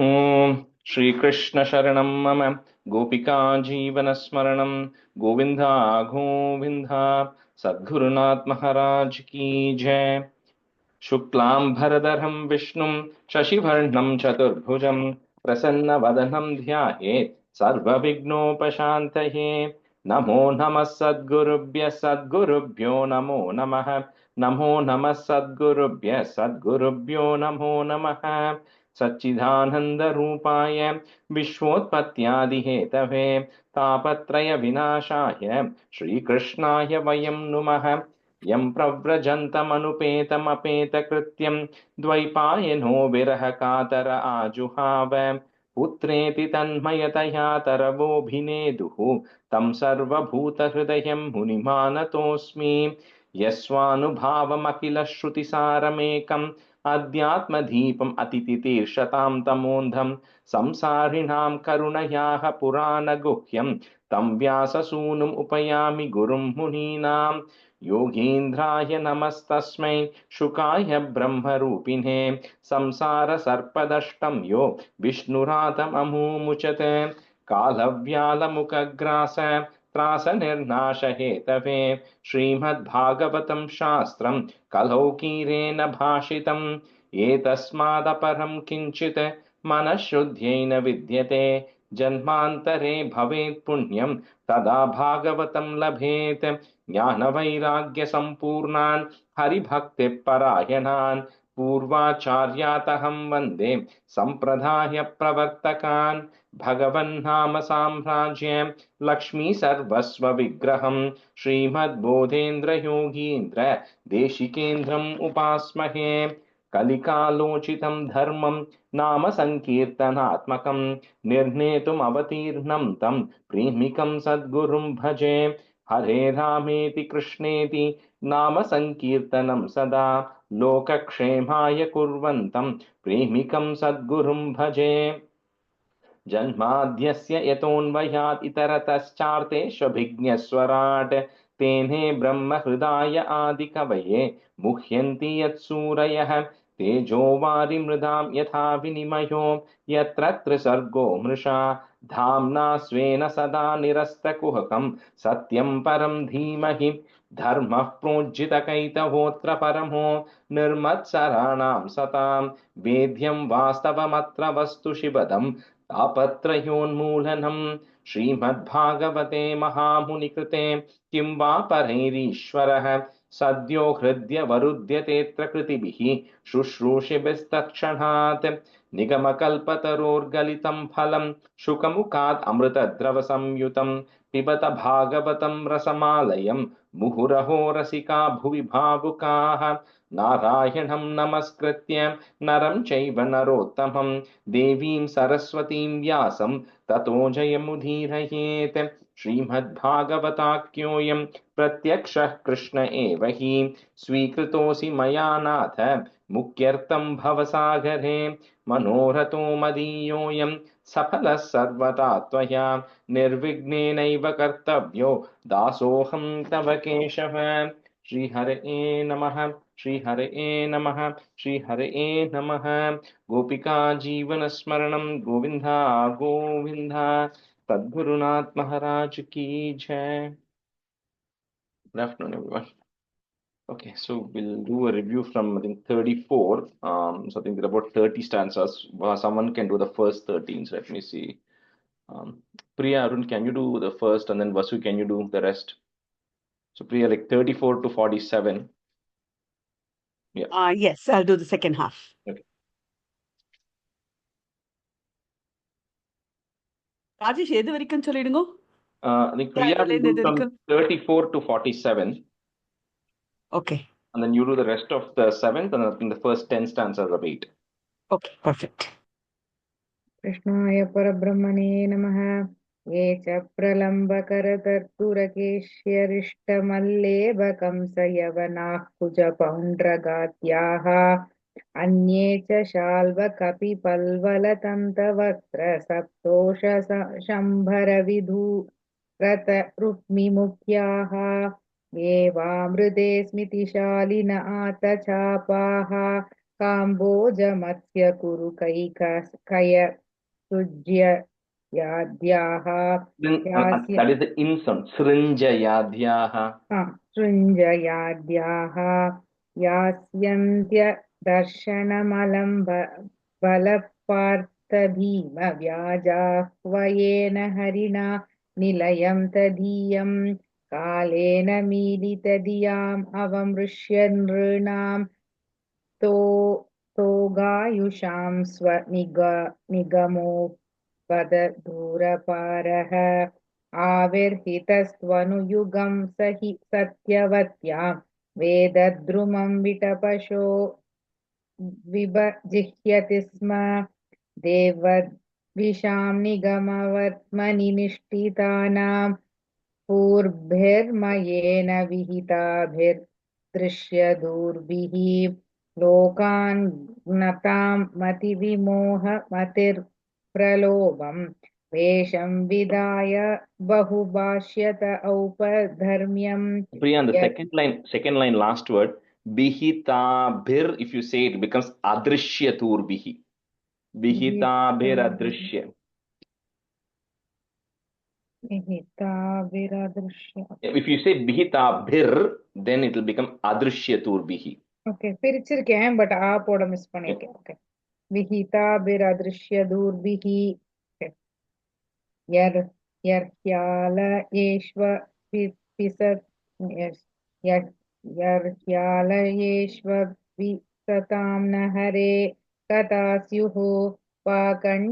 ॐ श्रीकृष्ण शरणं मम गोपिका जीवनस्मरणं गोविन्दा गोविन्दा सद्गुरुनाथ महाराज की जय। शुक्लांबरधरं विष्णुं शशिवर्णं चतुर्भुजं प्रसन्नवदनं ध्यायेत् सर्वविघ्नोपशान्तये। नमो नमः सद्गुरुभ्यः सद्गुरुभ्यो नमो नमः। नमो नमः सद्गुरुभ्यः सद्गुरुभ्यो नमो नमः। सच्चिदानन्दरूपाय विश्वोत्पत्त्यादिहेतवे तापत्रय विनाशाय श्रीकृष्णाय वयं नुमः। यं प्रव्रजन्तमनुपेतमपेतकृत्यं द्वैपायनो विरह कातर आजुहाव पुत्रेति तन्मयतया तरवोऽभिनेदुः तं सर्वभूतहृदयं मुनिमानतोऽस्मि। यस्वानुभावमखिल श्रुतिसारमेकम् अध्यात्मदीपम् अतितितीर्षतां तमोन्धं संसारिणां करुणयाः पुराणगुह्यं तं व्याससूनुम् उपयामि गुरुं मुनीनां। योगीन्द्राय नमस्तस्मै शुकाय ब्रह्मरूपिणे संसारसर्पदष्टं यो विष्णुरातममुमुचत् कालव्यालमुखग्रास त्रासनिर्नाशहेतवे श्रीमद्भागवतं शास्त्रं कलौ कीरेण भाषितम् एतस्मादपरं किञ्चित् मनःशुद्ध्यै न विद्यते जन्मान्तरे भवेत् पुण्यं तदा भागवतं लभेत् ज्ञानवैराग्यसम्पूर्णान् हरिभक्तिपरायणान् पूर्वाचार्यातहं वन्दे सम्प्रदायप्रवर्तकान् भगवन्नाम साम्राज्यं लक्ष्मी सर्वस्वविग्रहं श्रीमद्बोधेन्द्रयोगीन्द्र देशिकेन्द्रम् उपास्महे। कलिकालोचितं धर्मं नाम संकीर्तनात्मकं निर्णेतुम् अवतीर्णं तं प्रेमिकं सद्गुरुं भजे। हरे रामेति कृष्णेति नाम संकीर्तनं सदा लोकक्षेमाय कुर्वन्तं प्रेमिकं सद्गुरुं भजे। जन्माद्यस्य यतोऽन्वयात् इतरतश्चार्तेष्वभिज्ञस्वराट् तेने ब्रह्महृदाय आदिकवये मुह्यन्ति यत्सूरयः तेजो वारिमृदां यथा विनिमयो यत्र त्रिसर्गो मृषा धाम्ना स्वेन सदा निरस्तकुहकं सत्यं परं धीमहि धर्मः प्रोज्झितकैतवोऽत्र परमो निर्मत्सराणां सतां वेद्यं वास्तवमत्र वस्तु शिवदम् तापत्रयोन्मूलनं श्रीमद्भागवते महामुनिकृते किं वा परैरीश्वरः सद्यो हृद्यवरुध्यतेऽत्र कृतिभिः शुश्रूषिभिस्तत्क्षणात् निगमकल्पतरोर्गलितं फलं शुकमुखात् अमृतद्रवसंयुतं पिबत भागवतं रसमालयं मुहुरहो रसिका भुवि भावुकाः नारायणं नमस्कृत्य नरं चैव नरोत्तमं देवीं सरस्वतीं व्यासं ततो जयमुदीरयेत्। श्रीमद्भागवताख्योऽयं प्रत्यक्षः कृष्ण एव हि स्वीकृतोऽसि मया नाथ मुख्यर्थं भवसागरे मनोरथो मदीयोऽयं सफलः सर्वदा त्वया निर्विघ्नेनैव कर्तव्यो दासोऽहं तव केशव। श्रीहरये नमः। श्रीहरये नमः। श्रीहरये नमः। गोपिका जीवनस्मरणं गोविन्दा गोविन्दा सद्गुरुनाथ महाराज की जय। Good afternoon, everyone. Okay, so we'll do a review from I think 34. So I think there are about 30 stanzas. Someone can do the first 13. So let me see. Priya, Arun, can you do the first, and then Vasu, can you do the rest? So Priya, like 34 to 47. Yeah. Yes, I'll do the second half. Okay. Rajesh எது வரைக்கும் சொல்லிடுங்க. I think Priya will do from 34 to 47. Okay. And then you do the rest of the 7th, and I think the first 10 stanzas of 8. Okay, perfect. कृष्णाय परब्रह्मणे नमः। ये च प्रलम्बकरकर्पूरकेश्यरिष्टमल्लेभकंसयवनाः कुजपौण्ड्रगात्याः अन्ये च शाल्वकपिपल्वलतन्तवक्त्रसप्तोषशम्भरविधूरतरुक्मिमुख्याः ये वामृते स्मितिशालिन आतचापाः काम्बोजमत्स्य कुरु कय सुज्य याद्याः यास्य That is the in sound. Srinjayadhyaha. सृञ्जयाद्याः यास्यन्त्य दर्शनमलं बलपार्थभीमव्याजाह्वयेन हरिणा निलयं तदीयं कालेन मीलितधियाम् अवमृश्य नृणां तो तोगायुषां निगमोपदूरपारः आविर्हितस्त्वनुयुगं स हि सत्यवत्यां वेदद्रुमं विटपशो विभजिह्यति स्म देवद्विषां निगमवर्त्मनि निष्ठितानां पूर्भिर्मयेन विहिताभिर्दृश्यदूर्भिः लोकान् ज्ञतां मतिविमोहमतिर्प्रलोभम् वेषं विधाय बहुभाष्यत औपधर्म्यम् Priya, on the second line, last word, Bihita if you say it becomes Adrishya Turbihi. Bihita bhir Adrishya. विहिताभिरदृश्य If you say Bihita bhir, then it will become Adrishya Turbihi. Okay பிரிச்சிருக்கேன் பட் ஆ போட miss பண்ணிருக்கேன் okay विहिताभिरदृश्यदूर्भिः यर्ह्यालयेष्वपिसतां न हरे कथा स्युः पाकण्टिनोद्विजना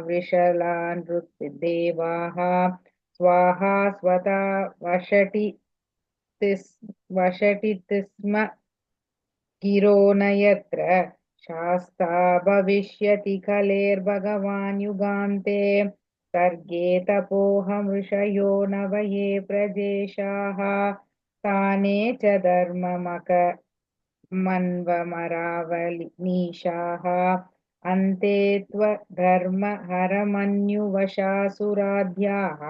वृषलानृदेवाः स्वाहा स्वता वषटिति स्म गिरो न यत्र शास्ता भविष्यति कलेर्भगवान् युगान्ते सर्गे तपोहमृषयो नवये प्रजेशाः ताने च धर्ममकमन्वमरावलीशाः अन्ते त्वधर्महरमन्युवशासुराध्याः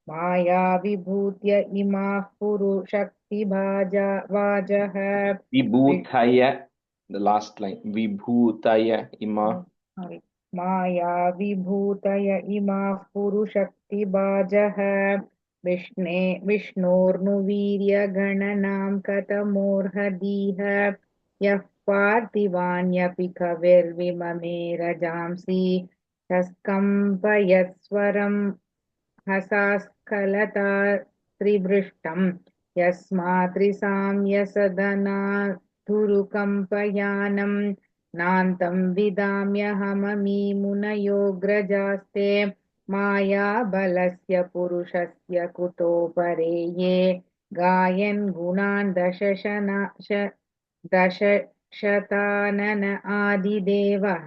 मायाविभूत्य इमाः पुरुशक्तिभाजः Vibhutaya, the last line. Vibhutaya ima. मायाविभूतय इमाः पुरुशक्तिभाजः विष्णोर्नुवीर्यगणनां कथमोर्हदीह यः पार्थिवान्यपि कविर्विममे रजांसि तस्कम्पयत्स्वरं हसास्खलता त्रिवृष्टं यस्मात्रिसाम्यसदनाधुरुकम्पयानं नान्तं विदाम्यहममी मुनयोऽग्रजास्ते मायाबलस्य पुरुषस्य कुतो परे ये गायन् गुणान् दशशतानन आदिदेवः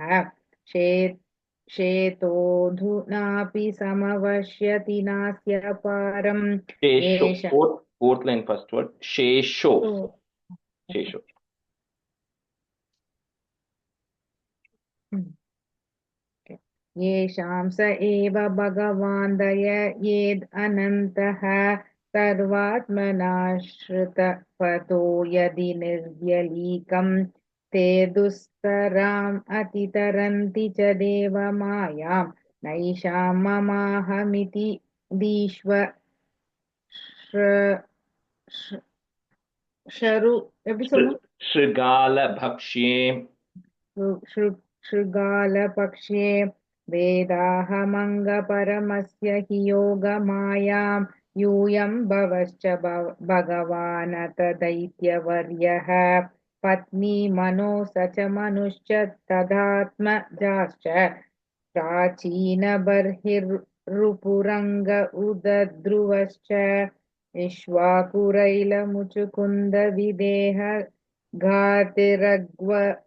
शेतोऽधुनापि समवश्यति नास्य पारम् Shesho. Fourth line, first word. Shesho. Shesho. येषां स एव भगवान् दययेद् अनन्तः सर्वात्मनाश्रितपतो यदि निर्व्यलीकं ते दुस्तराम् अतितरन्ति च देवमायां नैषां ममाहमिति दीष्व शरु எப்படி சொல்லணும் Shrigala Bhakshe. शृगालपक्ष्ये वेदाहमङ्गपरमस्य हि योगमायां यूयं भवश्च भगवानत दैत्यवर्यः पत्नी मनो स च मनुश्च तदात्मजाश्च प्राचीनबर्हिरुपुरङ्ग उदध्रुवश्च विश्वाकुरैलमुचुकुन्दविदेह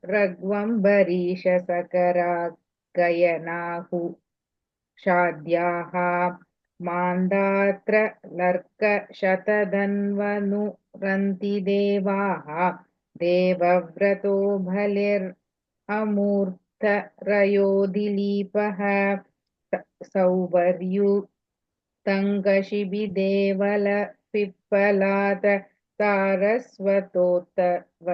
घातिरग्वम्बरीश सकरागयनाहु शाद्याः मान्दात्र लर्कशतधन्वनुरन्ति देवाः देवव्रतो बलिरमूर्तरयोदिलीपः सौवर्युतङ्कशिबिदेवल पिप्पलात सारस्वतोत्तव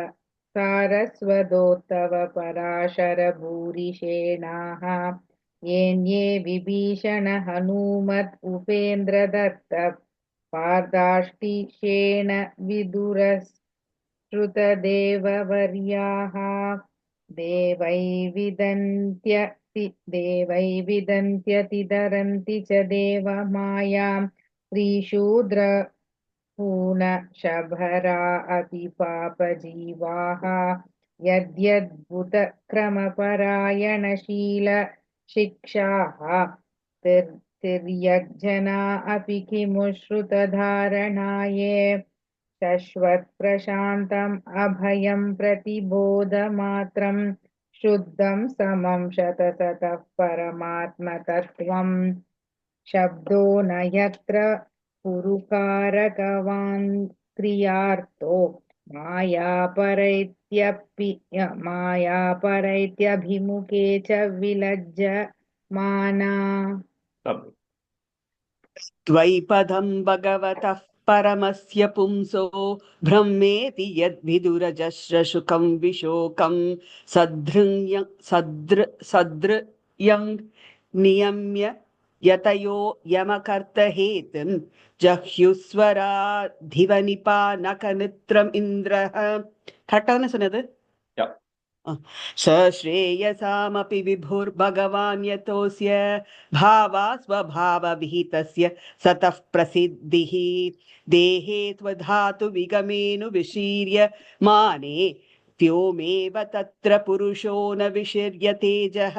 सारस्वतोत्तव पराशरभूरिशेनाः येन्ये विभीषण हनूमत् उपेन्द्रदत्त पार्दाष्टिशेन विदुरश्रुतदेववर्याः देवै विदन्त्यतिदरन्ति च देवमायां त्रिशूद्रपूर्णशभरा अपि पापजीवाः यद्यद्भुतक्रमपरायणशीलशिक्षाः तिर्यग्जना अपि किमु श्रुतधारणाये शश्वत्प्रशान्तम् अभयं प्रतिबोधमात्रं शुद्धं समं शतसतः परमात्मतत्त्वम् शब्दो न यत्र पुरुकारकवान् क्रियार्थो मायापरैत्यभिमुखे च विलज्जमाना द्वैपदं भगवतः परमस्य पुंसो ब्रह्मेति यद्विदुरजश्रशुकं विशोकं सदृयं नियम्य यतयो यमकर्तहेतुं जह्युस्वराधिवनिपानकनित्रम् इन्द्रः கரெக்டான சொன்னது सश्रेयसामपि विभुर्भगवान् यतोऽस्य भावा स्वभावविहितस्य सतः प्रसिद्धिः देहे त्वधातु विगमेनु विशीर्य माने व्योमेव तत्र पुरुषो न विशीर्य तेजः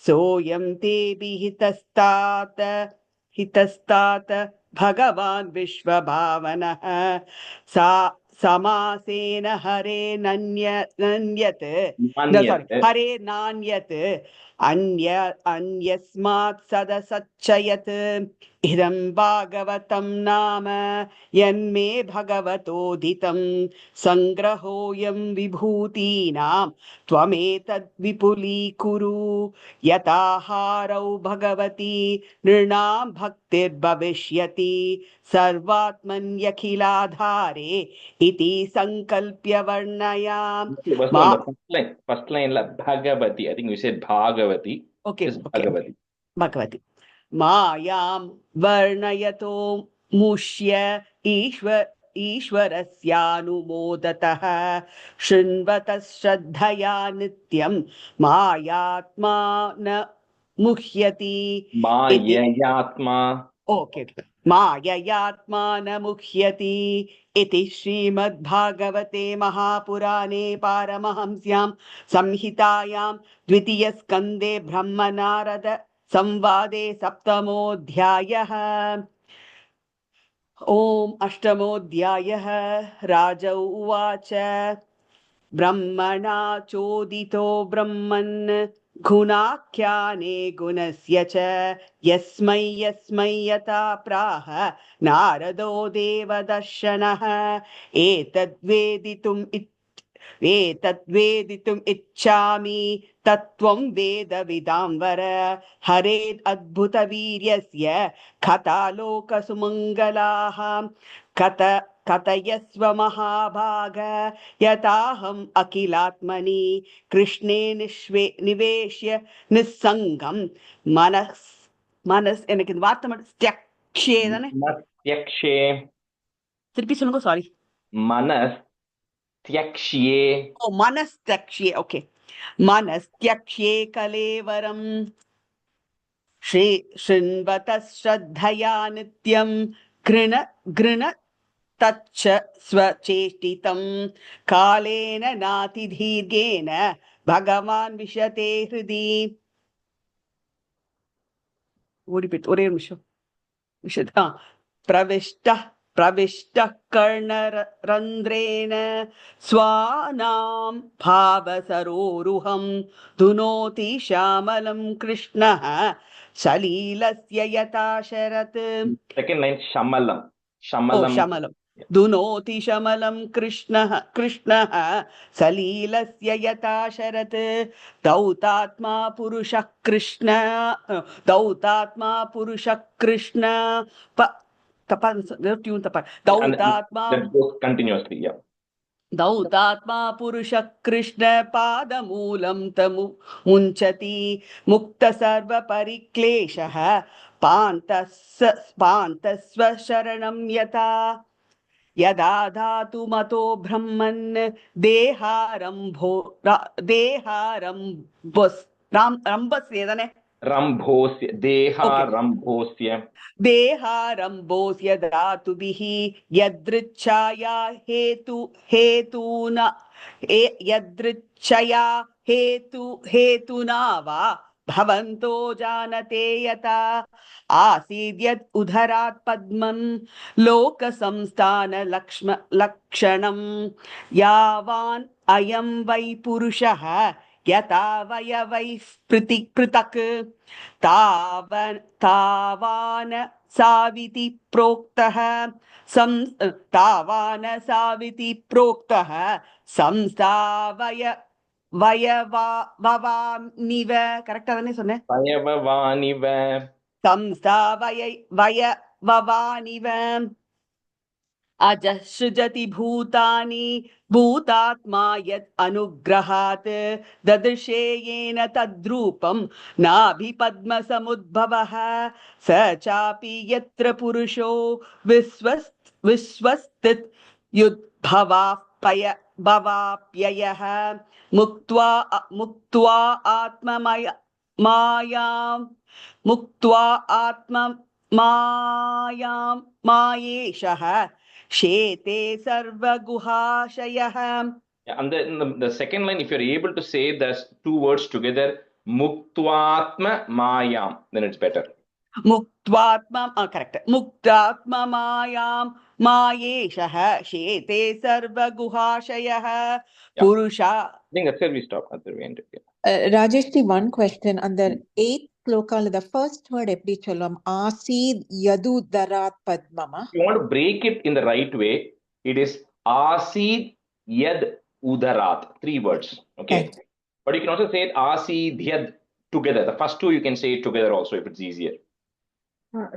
सोऽयं तेभिः हितस्तात भगवान् विश्वभावनः समासेन हरे नन्यत् हरे नान्यत् अन्यस्मात् सदसच्चयत् इदं भागवतं नाम यन्मे भगवतोदितं संग्रहोऽयं विभूतीनां त्वमेतद् विपुलीकुरु यथाहारौ भगवती नृणां भक्तिर्भविष्यति सर्वात्मन्यखिलाधारे इति संकल्प्य वर्णयाम first line la Bhagavati. I think you said Bhagavati. Okay, Bhagavati. Bhagavati. मायां वर्णयतो मुष्य ईश्वरस्यानुमोदतः शृण्वतः श्रद्धया नित्यं मायात्मा न मुह्यति माययात्मा माययात्मा न मुह्यति इति श्रीमद्भागवते महापुराणे पारमहंस्यां संहितायां द्वितीयस्कन्धे ब्रह्मनारद संवादे सप्तमोऽध्यायः। ओम अष्टमोऽध्यायः। राज उवाच ब्रह्मणा चोदितो ब्रह्मन् गुणाख्याने गुणस्य च यस्मै यथा प्राह नारदो देवदर्शनः एतद्वेदितुम् इच्छामि तत्त्वं वेदविदां वर हरेदद्भुतवीर्यस्य कथालोकसुमङ्गलाः कथयस्व महाभाग यताहम् अखिलात्मनि कृष्णे निवेश्य निस्सङ्गं मनस् எனக்கு இந்த வார்த்தை மட்டும் தியக்ஷே தானே தியக்ஷே திருப்பி சொல்லுங்க சாரி मनस्त्यक्ष्ये मनस्त्यक्ष्ये ओके मनस्त्यक्ष्ये कलेवरं शृण्वतः श्रद्धया नित्यं गृण तच्च स्वचेष्टितं कालेन नातिदीर्घेन भगवान् विशते हृदि ओरे निमिषம் प्रविष्टः कर्णरन्ध्रेण स्वानां भावसरोरुहं धुनोति श्यामलं कृष्णः सलीलस्य यथा शरत् सेकंड लाइन शमलम धुनोति शमलं कृष्णः सलीलस्य यथा शरत् दौतात्मा पुरुषः कृष्ण दौतात्मा continuously, yeah. दौतात्मा पुरुषः कृष्ण पादमूलं तमु मुञ्चति मुक्त सर्वपरिक्लेशः पान्तस्व शरणं यथा यदा धातुमतो ब्रह्मन् देहारम्भोस् रम्भस्य தானே Rambhosya, Deha ஓகே Rambhosya. देहारम्भोऽस्य धातुभिः यदृच्छाया हेतुना यदृच्छया हेतुना वा भवन्तो जानते यथा आसीद्यत् उदरात् पद्मं लोकसंस्थानलक्षणं यावान् अयं वै पुरुषः यथा वयवैः पृथक् तावान साविति प्रोक्तः तावान साविति प्रोक्तः संस्थावय वयवानिव கரெக்டா தானே சொன்னேன் Vayavavaniva. संस्थावयवनिव अजसृजति भूतानि भूतात्मा यत् अनुग्रहात् ददृशे येन तद्रूपं नाभिपद्मसमुद्भवः स चापि यत्र पुरुषो विश्वस्थित भवाप्ययः मुक्त्वा आत्ममायां मायेशः शेते सर्वगुहाशयः. Yeah, and the second line, if you're able to say the two words together, Muktvatma Mayam, then it's better. correct. Muktatma mayam mayeshah shete sarva guhashayah purusha. I think that's where we stop at the end. Rajesh, one question. On the 8th sloka, the first word eppadi sollam? Asid yadudarat padmama. If you want to break it in the right way, it is Asid Yad Udarat. 3 words. Okay. Right. But you can also say it Asid Yad together. The first two you can say it together also if it's easier.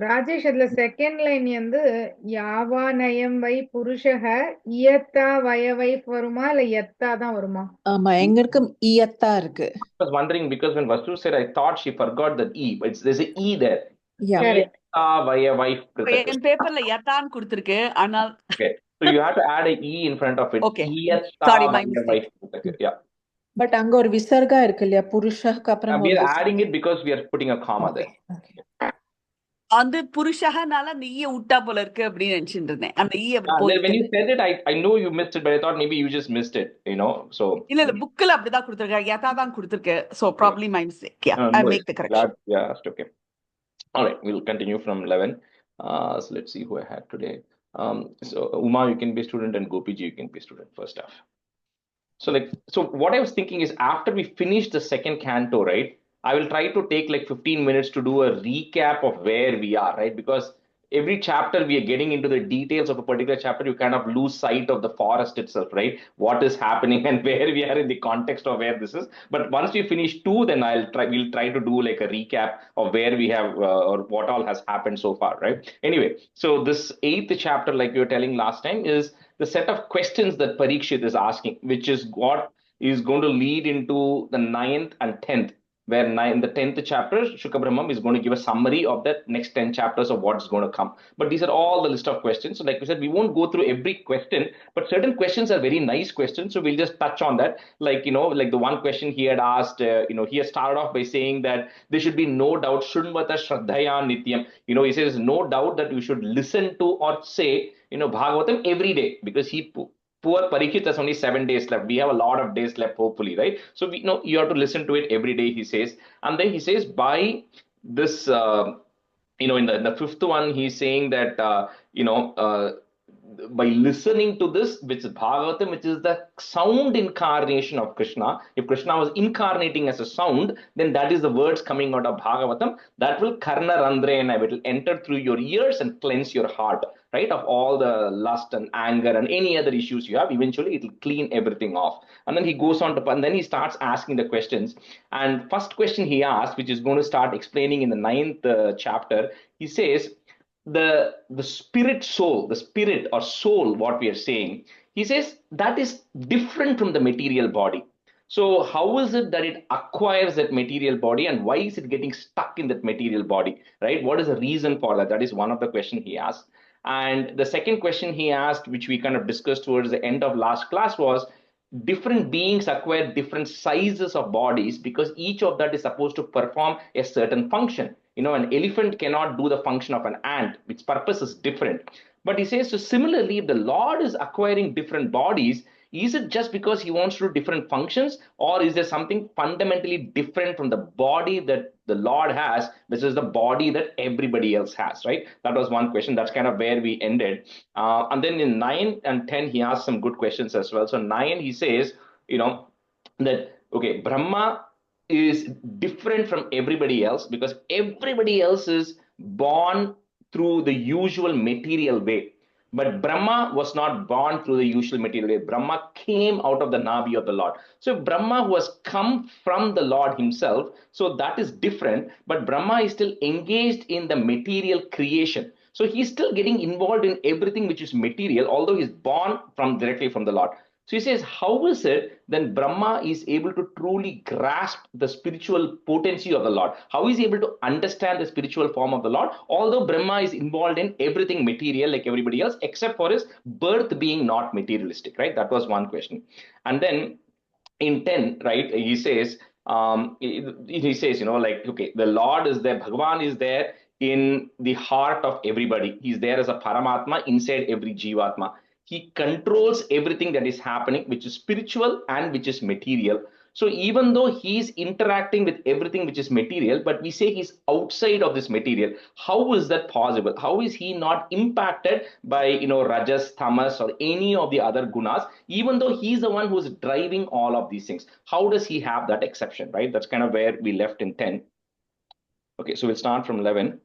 Rajesh அதுல second line வந்து யாவானயம் வை புருஷக இயத்தா வயவை வருமா இல்ல எத்தா தான் வருமா? ஆமா, எங்களுக்கும் இயத்தா இருக்கு. I was wondering because when Vasu said, I thought she forgot that E, but there's an E there. Yeah. Iyata vayavai prithak. என் பேப்பர்ல யதான் கொடுத்திருக்கு ஆனால் Okay. So you have to add an E in front of it. Okay. Iyata Sorry, my vayavai mistake. prithak. Yeah. But அங்க ஒரு விசர்கா இருக்கு இல்லையா, புருஷக்கு அப்புறம் We ஒரு are adding it because we are putting a comma there. Okay. அந்த புருஷகனால அந்த ஈய விட்டா போல இருக்கு அப்படின்னு நினைச்சிட்டு இருந்தேன். அந்த ஈ அப்படி When போயிட்டு you said it, I know you missed it, but I thought maybe you just missed it, you know. So இல்ல புக்ல அப்படிதான் கொடுத்திருக்காங்க, யதா தான் கொடுத்திருக்கு. So probably my mistake. Yeah, no, I'll make the correction. glad you asked. Okay. All right, we'll continue from 11. So let's see who I had today. So Uma, you can be student, and Gopiji, you can be student first off. So what I was thinking is after we finish the second canto, right, I will try to take like 15 minutes to do a recap of where we are, right? Because every chapter we are getting into the details of a particular chapter, you kind of lose sight of the forest itself, right? What is happening and where we are in the context of where this is. But once we finish 2, then we'll try to do like a recap of where we have or what all has happened so far, right? Anyway, so this 8th chapter, like we were telling last time, is the set of questions that Parikshit is asking, which is what is going to lead into the 9th and 10th. Where in the 10th chapter, Shukra Brahmam is going to give a summary of the next 10 chapters of what's going to come. But these are all the list of questions. So like we said, we won't go through every question, but certain questions are very nice questions. So we'll just touch on that. Like, like the one question he had asked, he had started off by saying that there should be no doubt, Shunvata Shraddhaya Nityam. He says no doubt that you should listen to or say, Bhagavatam every day, because poor Parikshit has only 7 days left. We have a lot of days left, hopefully, right? So we know you have to listen to it every day, he says. And then he says by this, in the 5th one, he's saying that, by listening to this, which is Bhagavatam, which is the sound incarnation of Krishna. If Krishna was incarnating as a sound, then that is the words coming out of Bhagavatam. That will karna randrena, it will enter through your ears and cleanse your heart, right? Of all the lust and anger and any other issues you have, eventually it will clean everything off. And then he goes on to, and then he starts asking the questions. And first question he asked, which is going to start explaining in the 9th chapter, he says, the spirit soul, the spirit or soul, what we are saying, He says that is different from the material body. So how is it that it acquires that material body, and why is it getting stuck in that material body, right? What is the reason for that? That is one of the questions he asked. And the second question he asked, which we kind of discussed towards the end of last class, was different beings acquire different sizes of bodies because each of that is supposed to perform a certain function. An elephant cannot do the function of an ant, its purpose is different. But he says, so similarly, if the Lord is acquiring different bodies, is it just because he wants to do different functions, or is there something fundamentally different from the body that the Lord has, which is the body that everybody else has, right? That was one question. That's kind of where we ended. And then in 9 and 10, he asked some good questions as well. So 9, he says, that, okay, Brahma is different from everybody else because everybody else is born through the usual material way. But Brahma was not born through the usual material way. Brahma came out of the Nabi of the Lord. So Brahma who has come from the Lord himself, so that is different, but Brahma is still engaged in the material creation. So he's still getting involved in everything which is material, although he's born directly from the Lord. So he says, how is it then Brahma is able to truly grasp the spiritual potency of the Lord? How is he able to understand the spiritual form of the Lord? Although Brahma is involved in everything material like everybody else, except for his birth being not materialistic, right? That was one question. And then in 10, right, he says, okay, the Lord is there, Bhagavan is there in the heart of everybody. He's there as a Paramatma inside every Jivatma. He controls everything that is happening, which is spiritual and which is material. So even though he's interacting with everything which is material, but we say he's outside of this material, how is that possible? How is he not impacted by Rajas, Tamas, or any of the other gunas, even though he's the one who's driving all of these things? How does he have that exception, right? That's kind of where we left in 10. Okay, so we'll start from 11.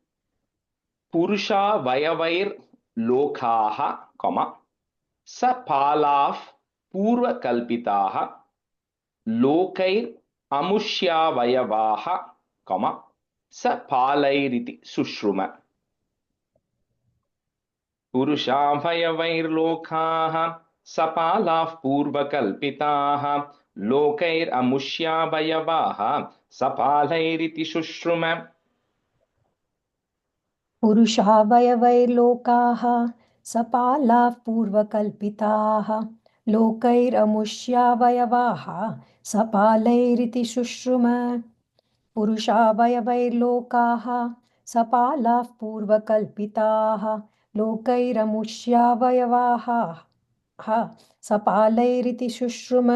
Purusha Vayavair Lokaha, Sapalaf Purva Kalpitaha Lokair Amushyavayavaha, Sapalairiti Sushruma. Purushavayavairlokaha Sapalaf Purva Kalpitaha Lokair Amushyavayavaha Sapalairiti Sushruma. पुरुषावयवैर्लोकाः सपालाः पूर्वकल्पिताः लोकैरमुष्यावयवाः सपालैरिति शुश्रुम पुरुषावयवैर्लोकाः सपालाः पूर्वकल्पिताः लोकैरमुष्यावयवाः सपालैरिति शुश्रुम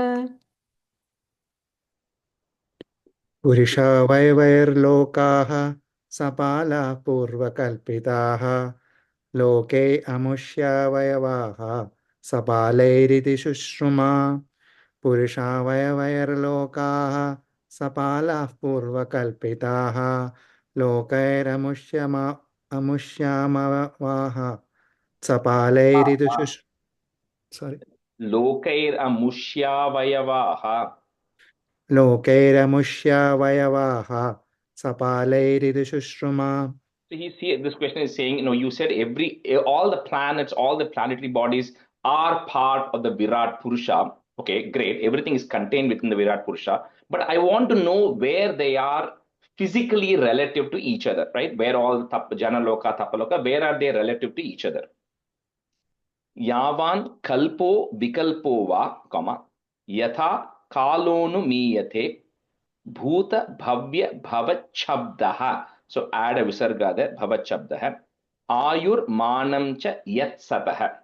पुरुषावयवैर्लोकाः सपालाः पूर्वकल्पिताः लोके अमुष्यावयवाः सपालैरिति शुश्रुमा पुरुषावयवैर्लोकाः सपालाः पूर्वकल्पिताः लोकैरमुष्यामवाः सपालैरिति Lokairamushyavayavaha. लोकैरमुष्यावयवाः सपालैरिति शुश्रुमा. So this question is saying, you said all the planets, all the planetary bodies are part of the Virat Purusha. Okay, great. Everything is contained within the Virat Purusha. But I want to know where they are physically relative to each other, right? Where all Janaloka, Tapaloka, where are they relative to each other? Yavan kalpo vikalpo va, yatha kalonu miyate bhuta bhavya bhavachabdaha. So add a visarga there, bhavachabdaha. Ayur manam cha yat sataha.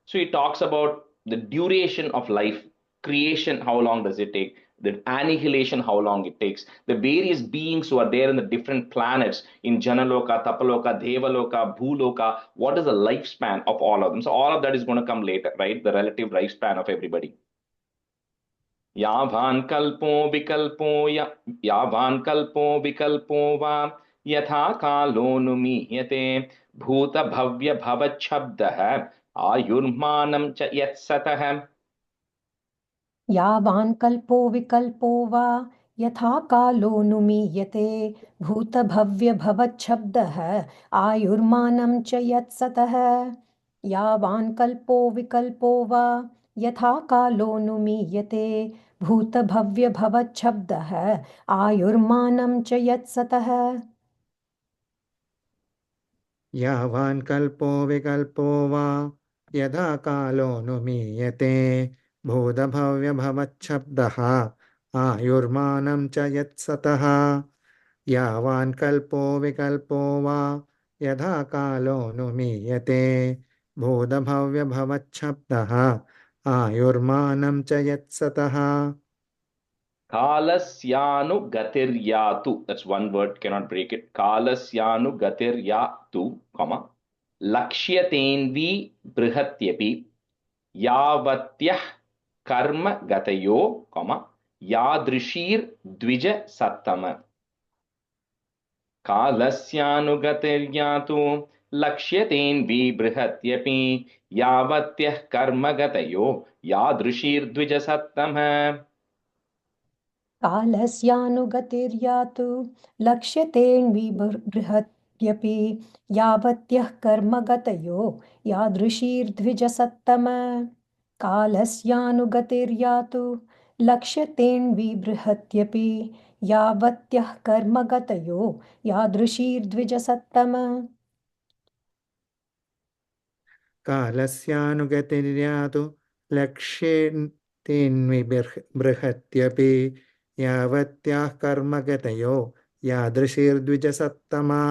So he talks about the duration of life, creation, how long does it take? The annihilation, how long it takes, the various beings who are there in the different planets in Janaloka, Tapaloka, Devaloka, Bhuloka, what is the lifespan of all of them? So all of that is going to come later, right? The relative lifespan of everybody. Yavan kalpo vikalpo va yatha kalo numiyate bhuta bhavya bhavachabdaha ayurmanam cha yat satah. यावान् कल्पो विकल्पो वा यथा कालो नुमीयते भूतभव्यभवच्छब्दः आयुर्मानं च यत्सतः यावान् कल्पो विकल्पो वा यथा कालोऽनुमीयते भूतभव्यभवच्छब्दः आयुर्मानं च यत्सतः यावान् कल्पो विकल्पो वा यदा कालोऽनुमीयते भूतभव्यभवच्छब्दः आयुर्मानं च यत्सतः यावान् कल्पो विकल्पो वा यदा कालोऽनुमीयते भूतभव्यभवच्छब्दः आयुर्मानं च यत्सतः Kalasyanugatiryaatu. That's one word, cannot break it. Kalasyanugatiryaatu, comma. Lakshyatenvi brihatyapi. Yavatyah karma gatayo, comma. Yadrishir dvija sattama. Kalasyanugatiryaatu. Lakshyatenvi brihatyapi. Yavatyah karma gatayo. Yadrishir dvija sattama. कालस्यानुगतिर्यातु लक्ष्यतेऽन्विबृहत्यपि यावत्यः कर्मगतयो यादृशीर्द्विजसत्तम कालस्यानुगतिर्यातु लक्ष्यतेऽन्विबृहत्यपि यावत्यः कर्मगतयो यादृशीर्द्विजसत्तम कालस्यानुगतिर्यातु लक्ष्येऽन्विबृहत्यपि यावत्याः कर्मगतयो यादृशीर्द्विजसत्तमा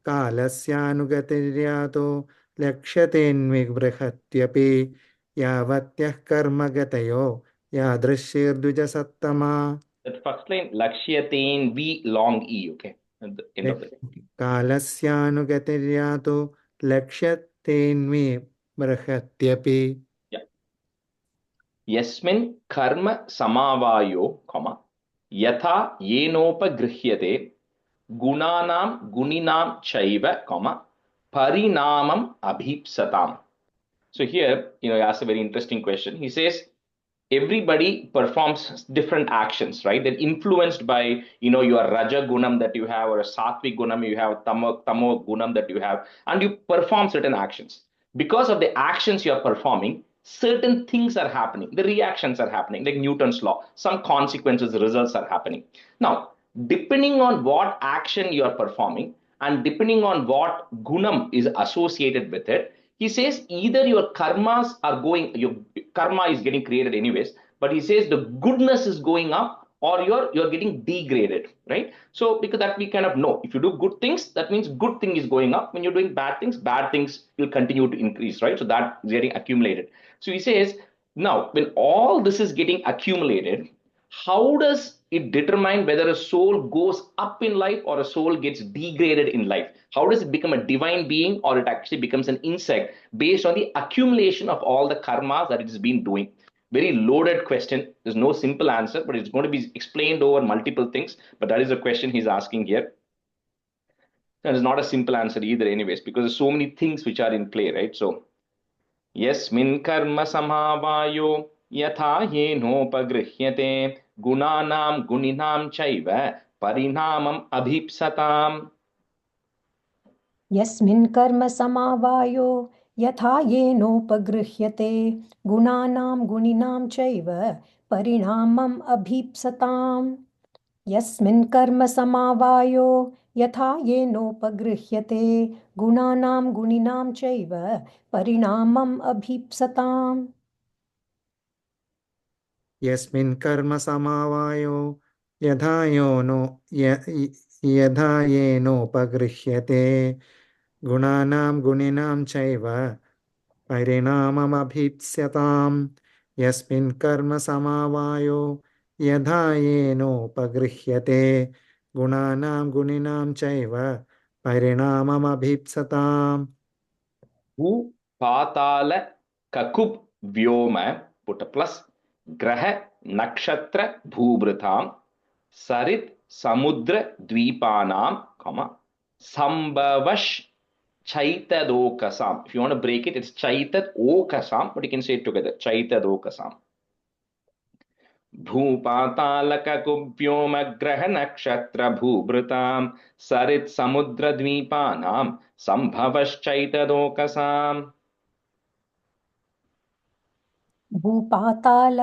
कालस्यानुगतिर्यातु लक्ष्यतेऽन्विबृहत्यपि यावत्यः कर्मगतयो यादृशीर्द्विजसत्तमा That first line, Lakshyate V long E, okay? At the end of the कालस्यानुगतिर्यातु लक्ष्यतेऽन्विबृहत्यपि yeah. Yasmin karma samavayo, comma, yatha yenopagrihyate gunanam guninam chaiva, comma, parinamam abhipsatam. So here, he asks a very interesting question. He says, everybody performs different actions, right? They're influenced by, your Raja Gunam that you have, or a Sattvic Gunam you have, Tamo Gunam that you have, and you perform certain actions. Because of the actions you are performing, certain things are happening. The reactions are happening, like Newton's law. Some consequences, results are happening. Now, depending on what action you are performing, and depending on what Gunam is associated with it, he says either your karmas are going, your karma is getting created anyways, but he says the goodness is going up or you're getting degraded, right? So because that we kind of know, if you do good things, that means good thing is going up. When you're doing bad things will continue to increase, right? So that is getting accumulated. So he says, now when all this is getting accumulated, how does it determine whether a soul goes up in life or a soul gets degraded in life? How does it become a divine being or it actually becomes an insect based on the accumulation of all the karmas that it has been doing? Very loaded question. There's no simple answer, but it's going to be explained over multiple things. But that is the question he's asking here. And it's not a simple answer either, anyways, because there's so many things which are in play, right? So, यस्मिन् कर्म समावायो यथा येनोपगृह्यते गुणानां गुणिनां चैव परिणामम् अभीप्सताम्. यस्मिन् कर्म समावायो यथा येनोपगृह्यते गुणानां गुणिनां चैव परिणामम् अभीप्सताम् यस्मिन् कर्म समावायो यथा येनोपगृह्यते गुणानां गुणिनां चैव परिणामम् अभीप्सताम् यस्मिन् कर्म समावायो यथा येनोपगृह्यते गुणानां गुणिनां चैव परिणाममभीप्स्यताम् यस्मिन् कर्म समावायो यथा येनोपगृह्यते गुणानां गुणिनां चैव परिणाममभीप्सताम् भू पाताल ककुब व्योम put a plus ग्रह नक्षत्र भूभृतां सरित समुद्र द्वीपानां comma संभवश chaitadokasam. If you want to break it, it's chaitadokasam, but you can say it together, chaitadokasam. भूपातालककुव्योमग्रहनक्षत्रभूभृतां सरित्समुद्रद्वीपानां सम्भवश्चैतदोकसाम्. भूपाताल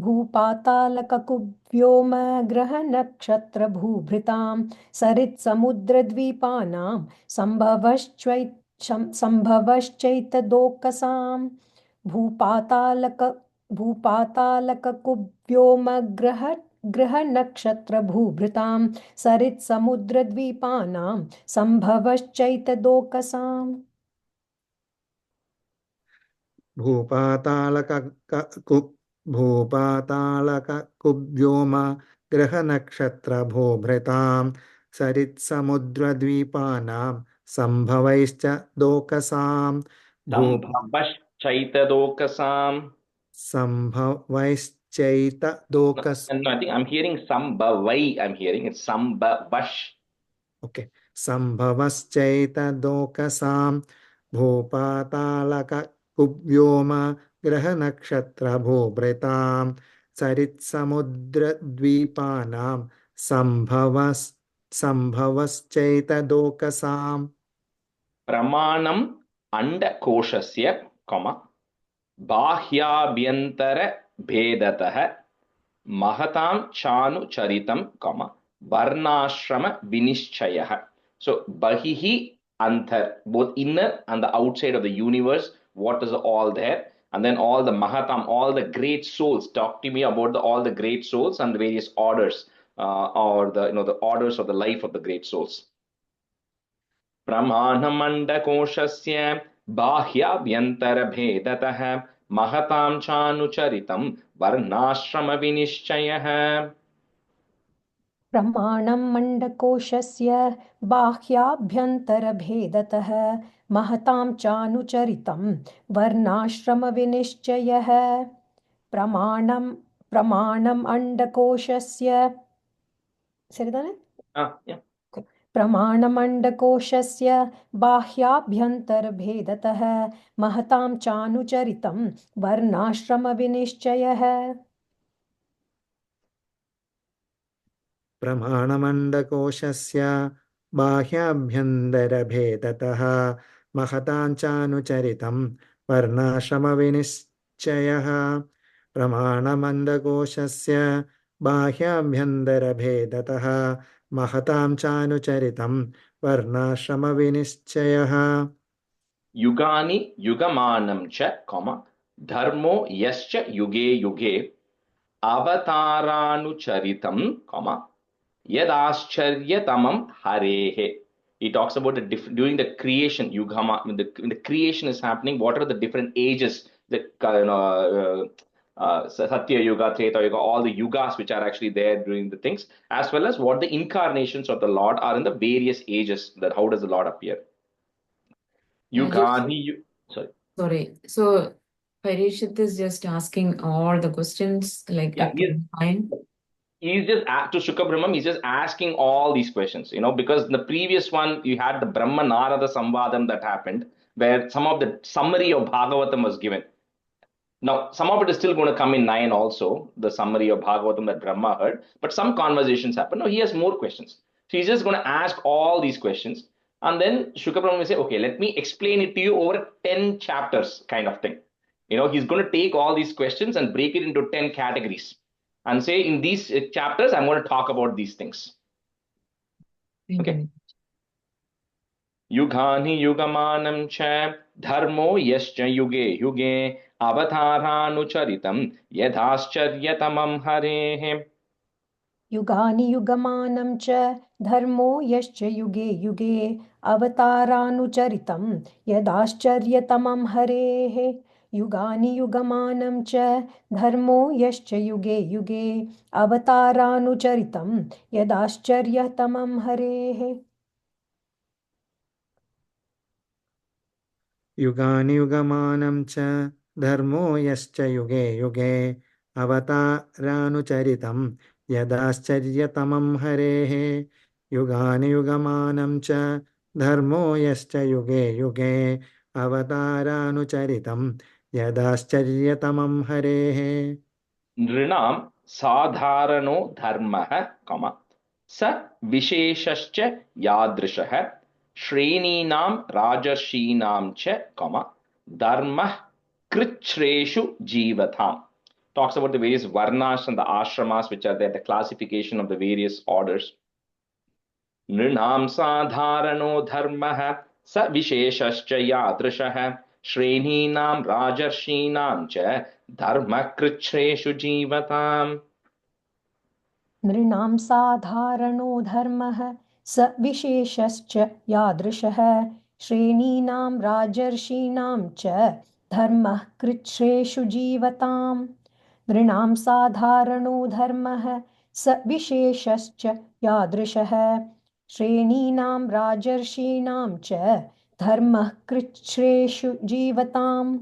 भूपातालककुव्योम ग्रहनक्षत्रभूभृतां सरित्समुद्रद्वीपानां सम्भवश्चैतदोकसां भूपातालककुव्योमग्रह ग्रहनक्षत्रभूभृतां सरित्समुद्रद्वीपानां सम्भवश्चैतदोकसाम् भूपातालककुव्योम ग्रहनक्षत्रभूभृतां सरित्समुद्रद्वीपानां सम्भवैश्च दोकसां Sambhavashchaitadokasam. सम्भवैश्चैतदोकस No, I think I'm hearing Sambhavai. I'm hearing it's Sambhavash. Okay. सम्भवश्चैतदोकसां भूपातालककुव्योम ग्रहनक्षत्रभूभृतां सरित्समुद्रद्वीपानां सम्भवश्चैतदोकसाम् Pramanam andakoshasya, comma, bahyabhyantara bhedatah mahatam chanu charitam, comma, varnashrama vinishchayah. So bahihi antar, both inner and the outside of the universe, what is all there, and then all the mahatam, all the great souls. Talk to me about all the great souls and the various orders, or the orders of the life of the great souls. प्रमाणमण्डकोशस्य बाह्याभ्यन्तरभेदतः महतां चानुचरितं वर्णाश्रमविनिश्चयः. प्रमाणं मण्डकोशस्य बाह्याभ्यन्तरभेदतः महतां चानुचरितं वर्णाश्रमविनिश्चयः प्रमाणम् अण्डकोशस्य सरिताने Yeah. प्रमाणमण्डकोशस्य बाह्याभ्यन्तरभेदतः महतां चानुचरितं वर्णाश्रमविनिश्चयः प्रमाणमण्डकोशस्य बाह्याभ्यन्तरभेदतः महतां चानुचरितं वर्णाश्रमविनिश्चयः प्रमाणमण्डकोशस्य बाह्याभ्यन्तरभेदतः महतां चानुचरितं वर्णाश्रमविनिश्चयः युगानि युगमानं च, धर्मो यश्च युगे युगे अवतारानुचरितं, यदाश्चर्यतमं हरेः. He talks about during the creation, Yugama, when the creation is happening, what are the different ages, Satya Yuga, Treta Yuga, all the yugas which are actually there during the things, as well as what the incarnations of the Lord are in the various ages, that how does the Lord appear. Yugani, Sorry. So Parishit is just asking all the questions like Yeah, fine. He's just to Shukra Brahman, he's just asking all these questions, because in the previous one you had the Brahma Narada Samvadam that happened, where some of the summary of Bhagavatam was given. Now, some of it is still going to come in 9 also, the summary of Bhagavatam that Brahma heard, but some conversations happen. Now, he has more questions. So, he's just going to ask all these questions. And then Shukra Brahman will say, okay, let me explain it to you over 10 chapters kind of thing. He's going to take all these questions and break it into 10 categories and say, in these chapters, I'm going to talk about these things. Okay. युगानि युगमानं च धर्मो यश्च युगे युगे अवतारानुचरितं यथाश्चर्यतमं हरेः. युगानि युगमानं च धर्मो यश्च युगे युगे अवतारानुचरितं यदाश्चर्यतमं हरेः युगानि युगमानं च धर्मो यश्च युगे युगे अवतारानुचरितं यदाश्चर्यतमं हरेः युगानि युगमानं च धर्मो यश्च युगे युगे अवतारानुचरितं यदाश्चर्यतमं हरेः युगानि युगमानं च धर्मो यश्च युगे युगे अवतारानुचरितं यदाश्चर्यतमं हरेः नृणां साधारणो धर्मः, स विशेषश्च यादृशः श्रेणीनां राजर्षीणां च, धर्मः Krichreshu Jivatam. Talks about the various varnas and the ashramas which are there, the classification of the various orders. Nrinam sadharano dharmah sa visheshascha yadrishah shreninam rajarshinam cha dharma krichreshu jivatam. नृणां साधारणो धर्मः स विशेषश्च यादृशः श्रेणीनां राजर्षीणां च धर्मः कृच्छ्रेषु जीवताम् नृणां साधारणो धर्मः स विशेषश्च यादृशः श्रेणीनां राजर्षीणां च धर्मः कृच्छ्रेषु जीवताम्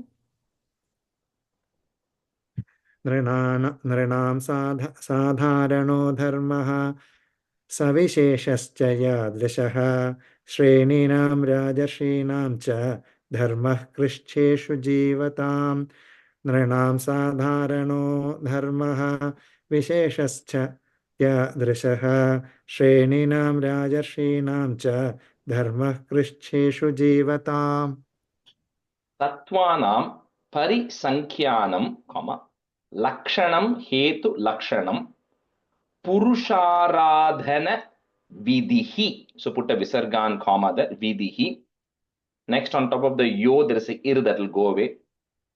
नृणां साधारणो धर्मः सविशेषश्च यादृशः श्रेणीनां राजर्षीणां च धर्मः कृच्छ्रेषु जीवताम् नृणां साधारणो धर्मः विशेषश्च यादृशः श्रेणीनां राजर्षीणां च धर्मः कृच्छ्रेषु जीवताम् Tattvanam parisankyanam, lakshanam hetu lakshanam, purusharadhana vidihi. So put a visargan comma there, vidihi. Next on top of the yo, there is a ir that will go away.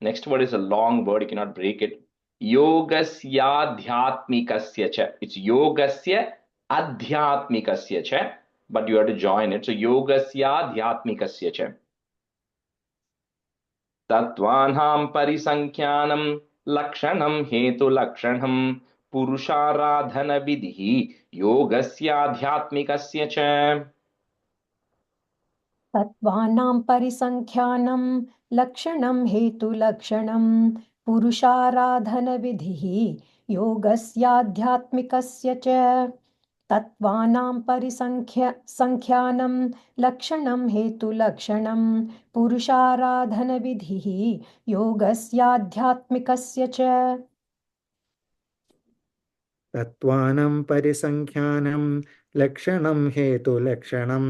Next word is a long word, you cannot break it. Yogasya adhyatmikasya cha. It's yogasya adhyatmikasya cha, but you have to join it. So yogasya adhyatmikasya cha. Tattvanam parisankyanam lakshanam hetu lakshanam purusharadhana vidhi yogasya adhyatmikasya cha. तत्त्वानां परिसङ्ख्यानं लक्षणं हेतुलक्षणं पुरुषाराधनविधिः योगस्याध्यात्मिकस्य च तत्त्वानां संख्यानं लक्षणं हेतुलक्षणं पुरुषाराधनविधिः योगस्याध्यात्मिकस्य च तत्त्वानं परिसङ्ख्यानं लक्षणं हेतुलक्षणं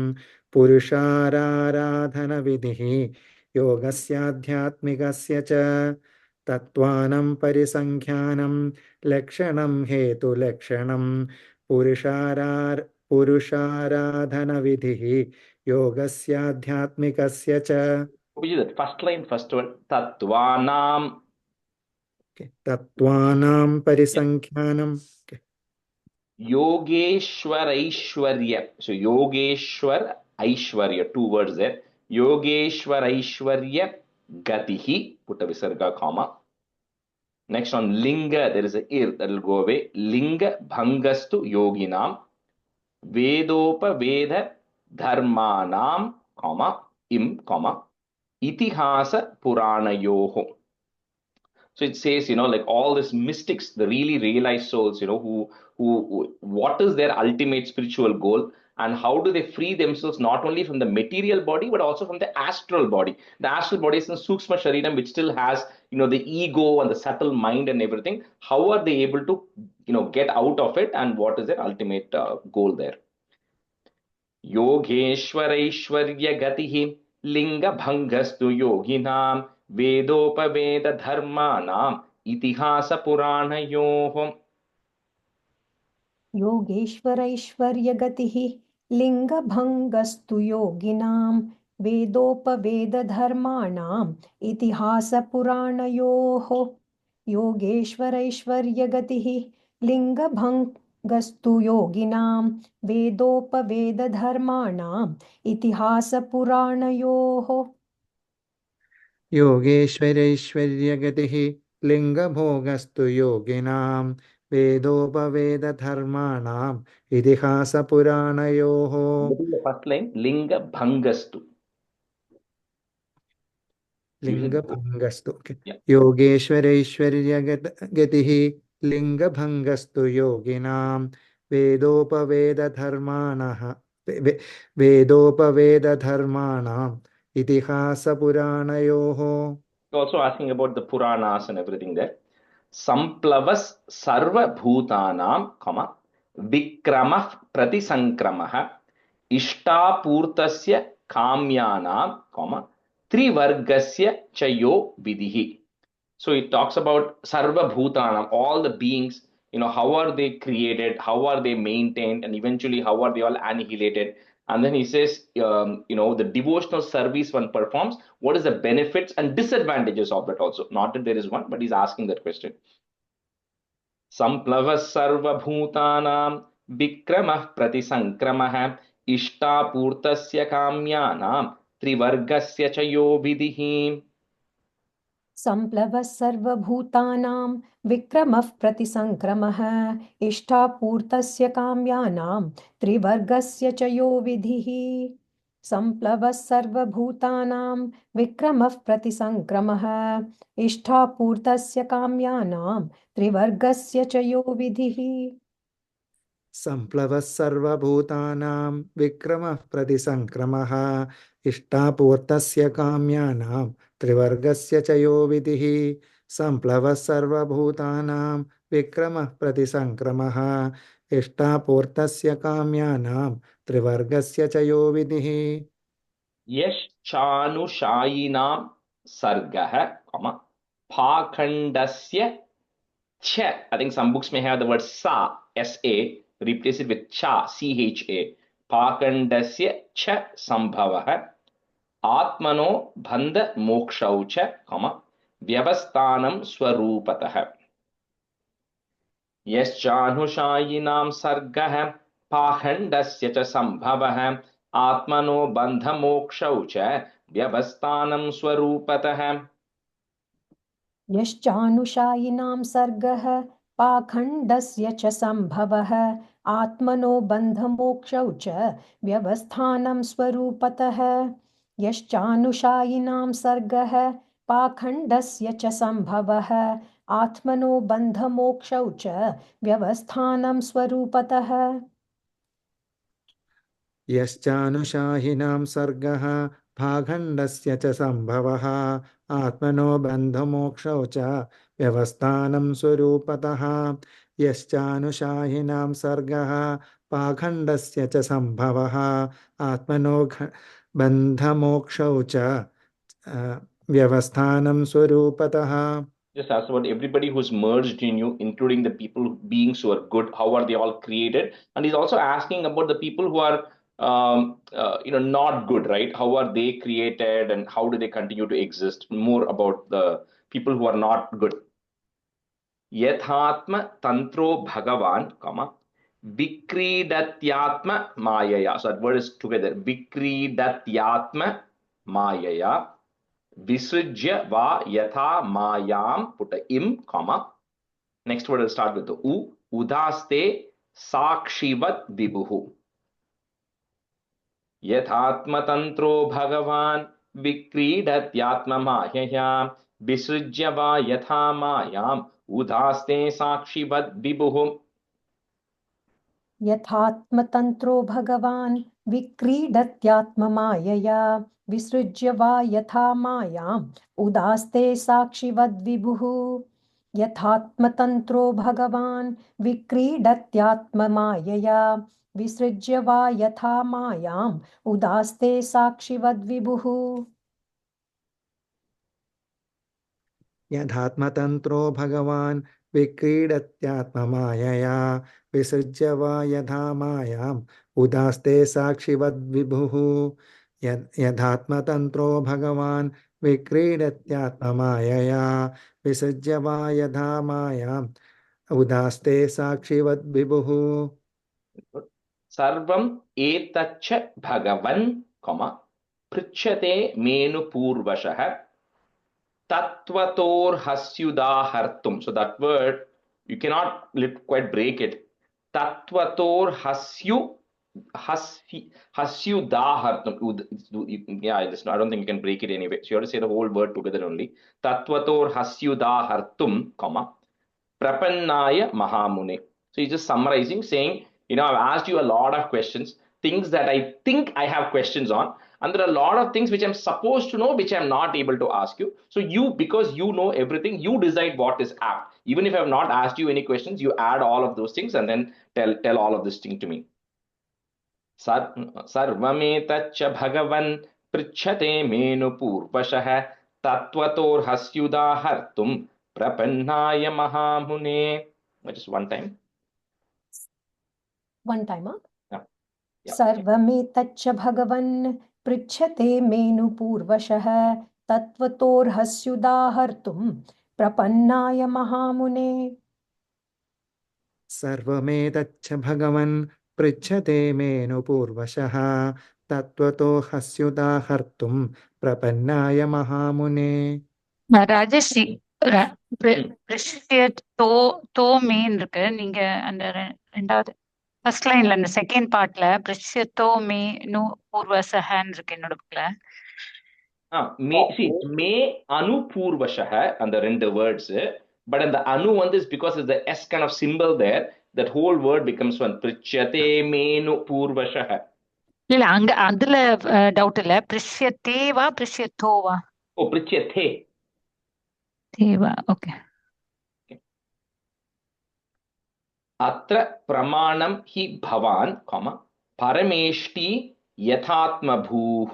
पुरुषाराराधनविधिः योगस्याध्यात्मिकस्य च तत्त्वानं परिसङ्ख्यानं लक्षणं हेतुलक्षणं पुरुषाराधनविधिः योगस्याध्यात्मिकस्य च That first line, first word, tattvanam. तत्त्वानां परिसङ्ख्यानं Yogeshwaraishwarya. So Yogeshwar Aishwarya, two words there. Yogeshwaraishwarya Gatihi. Put a visarga comma. Next on Linga, there is a ir that will go away. Linga Bhangastu Yoginam. Vedopa Veda Dharmanam, comma, im, comma, Itihasa Purana Yoho. So it says, like all these mystics, the really realized souls, who what is their ultimate spiritual goal and how do they free themselves not only from the material body but also from the astral body. The astral body is in Sukshma Shariram, which still has, the ego and the subtle mind and everything. How are they able to, get out of it, and what is their ultimate goal there? Yogeshwaraishwarya Gatihi Linga Bhangastu Yoginam Vedopaveda Dharmanam Itihasa Puranayoham. योगेश्वरैश्वर्यगतिः लिङ्गभङ्गस्तु योगिनां वेदोपवेदधर्माणाम् इतिहासपुराणयोः योगेश्वरैश्वर्यगतिः लिङ्गभङ्गस्तु योगिनां वेदोपवेदधर्माणाम् इतिहासपुराणयोः योगेश्वरैश्वर्यगतिः लिङ्गभोगस्तु योगिनां वेदोपवेदधर्माणाम् इतिहासपुराणयोः What is the first line? Linga Bhangastu. लिङ्गभङ्गस्तु Yeah. योगेश्वरैश्वर्यगतिः लिङ्गभङ्गस्तु योगिनां वेदोपवेदधर्माणाम् इतिहासपुराणयोः Also asking about the Puranas and everything there. Samplavas Sarva Bhutanam, Vikramah Pratisankramah, Ishtapurtasya Kamyanam, Trivargasya Chayo Vidihi. So it talks about Sarva Bhutanam, all the beings, how are they created, how are they maintained, and eventually how are they all annihilated. And then he says, the devotional service one performs, what is the benefits and disadvantages of that also? Not that there is one, but he's asking that question. Samplava sarva bhutanam vikramah pratisankramah ishtapurtasya kamyanam trivargasya chayo vidhi. सम्प्लवः सर्वभूतानां विक्रमः प्रतिसङ्क्रमः इष्टापूर्तस्य काम्यानां त्रिवर्गस्य च यो विधिः सम्प्लवः सर्वभूतानां विक्रमः प्रतिसङ्क्रमः इष्टापूर्तस्य काम्यानां त्रिवर्गस्य च यो विधिः सम्प्लवः सर्वभूतानां विक्रमः प्रतिसङ्क्रमः इष्टापूर्तस्य काम्यानां त्रिवर्गस्य च यो विधिः सम्प्लवः सर्वभूतानां विक्रमः प्रतिसङ्क्रमः इष्टापूर्तस्य काम्यानां त्रिवर्गस्य च यो विधिः यश्चानुशायिनां सर्गः, पाखण्डस्य ch. I think some books may have the word sa, sa, replace it with cha, cha. Pakandasya cha sambhavah atmano bandha mokshau cha, vyavasthanam swarupatah. Yaschanhushayinam sargah pakhandasya cha sambhavah atmano bandha mokshau cha vyavasthanam swarupatah. यश्चानुशायिनां सर्गः पाखण्डस्य च सम्भवः आत्मनो बन्धमोक्षौ च व्यवस्थानं स्वरूपतः यश्चानुशायिनां सर्गः पाखण्डस्य च सम्भवः आत्मनो बन्धमोक्षौ च व्यवस्थानं स्वरूपतः यश्चानुशाहिनां सर्गः पाखण्डस्य च सम्भवः आत्मनो बन्धमोक्षौ च व्यवस्थानं स्वरूपतः यश्चानुशाहिनां सर्गः पाखण्डस्य च सम्भवः आत्मनो बन्धमोक्षौ च व्यवस्थानं स्वरूपतः. Just ask about everybody who's merged in you, including the beings who are good. How are they all created? And he's also asking about the people who are, not good, right? How are they created, and how do they continue to exist? More about the people who are not good. Yathatma tantro bhagavan, vikridatyatma mayaya. So that word is together. Vikridatyatma mayaya. Visrijya va yatha mayam, put a im, comma. Next word will start with the u. Udaste sakshivat vibhuhu. Yathatmatantro bhagavan vikridatyatma mayaya. Visrijya va yatha mayam. Udaste sakshivat vibhuhu. यथात्मतन्त्रो भगवान् विक्रीडत्यात्ममायया विसृज्य वा यथा मायाम् उदास्ते साक्षिवद्विभुः यथात्मतन्त्रो भगवान् विक्रीडत्यात्ममायया विसृज्य वा यथा मायाम् उदास्ते साक्षिवद्विभुः यथात्मतन्त्रो भगवान् विक्रीडत्यात्ममायया विसृज्य वा यथा मायाम् उदास्ते साक्षिवद्विभुः यथात्मतन्त्रो भगवान् विक्रीडत्यात्ममायया विसृज्य वा यथा मायाम् उदास्ते साक्षिवद्विभुः सर्वं एतच्च भगवन्, पृच्छते menu पूर्वशः Tattvatorhasyudahartum. So that word, you cannot quite break it. Hasyudahartum. Yeah, listen, I don't think you can break it anyway. So you have to say the whole word together only. Tattvatorhasyudahartum, prapannaya mahamune. So he's just summarizing, saying, I've asked you a lot of questions, things that I think I have questions on. And there are a lot of things which I'm supposed to know, which I'm not able to ask you. So because you know everything, you decide what is apt. Even if I have not asked you any questions, you add all of those things and then tell all of this thing to me. Sarvametaccha bhagavan pritchate menu purvashah tattvatorhasyudahartum प्रपन्नाय महामुने. Just one time. One time, huh? Yeah. Yeah. सर्वमेतच्च भगवन् पृच्छते menu पूर्वशः तत्त्वतोऽर्हस्युदाहर्तुं प्रपन्नाय महामुने. सर्वमेतच्च भगवन् पृच्छते menu पूर्वशः तत्त्वतो हस्युदाहर्तुं प्रपन्नाय महामुने. ராஜஸ்ரீ தோ மீன் இருக்கு நீங்க அந்த ரெண்டாவது ஃபர்ஸ்ட் லைன்ல அந்த செகண்ட் பார்ட்ல பிரஷ்யத்தோ மே நு பூர்வசஹன்னு இருக்கு என்னோட புக்ல. மே அனுபூர்வஷः அந்த ரெண்டு வேர்ட்ஸ். பட் அந்த அணு வந்து is because of the s kind of symbol there, that whole word becomes one. பிரிச்சதே மேனு பூர்வஷः. இல்ல அங்க அதுல டவுட் இல்ல. பிரஷ்யத்தேவா பிரஷ்யத்தோவா? ஓ, பிரிச்சதே. தேவா, ஓகே. अत्र प्रमाणं हि भवान्, परमेष्टि यथात्मभूः.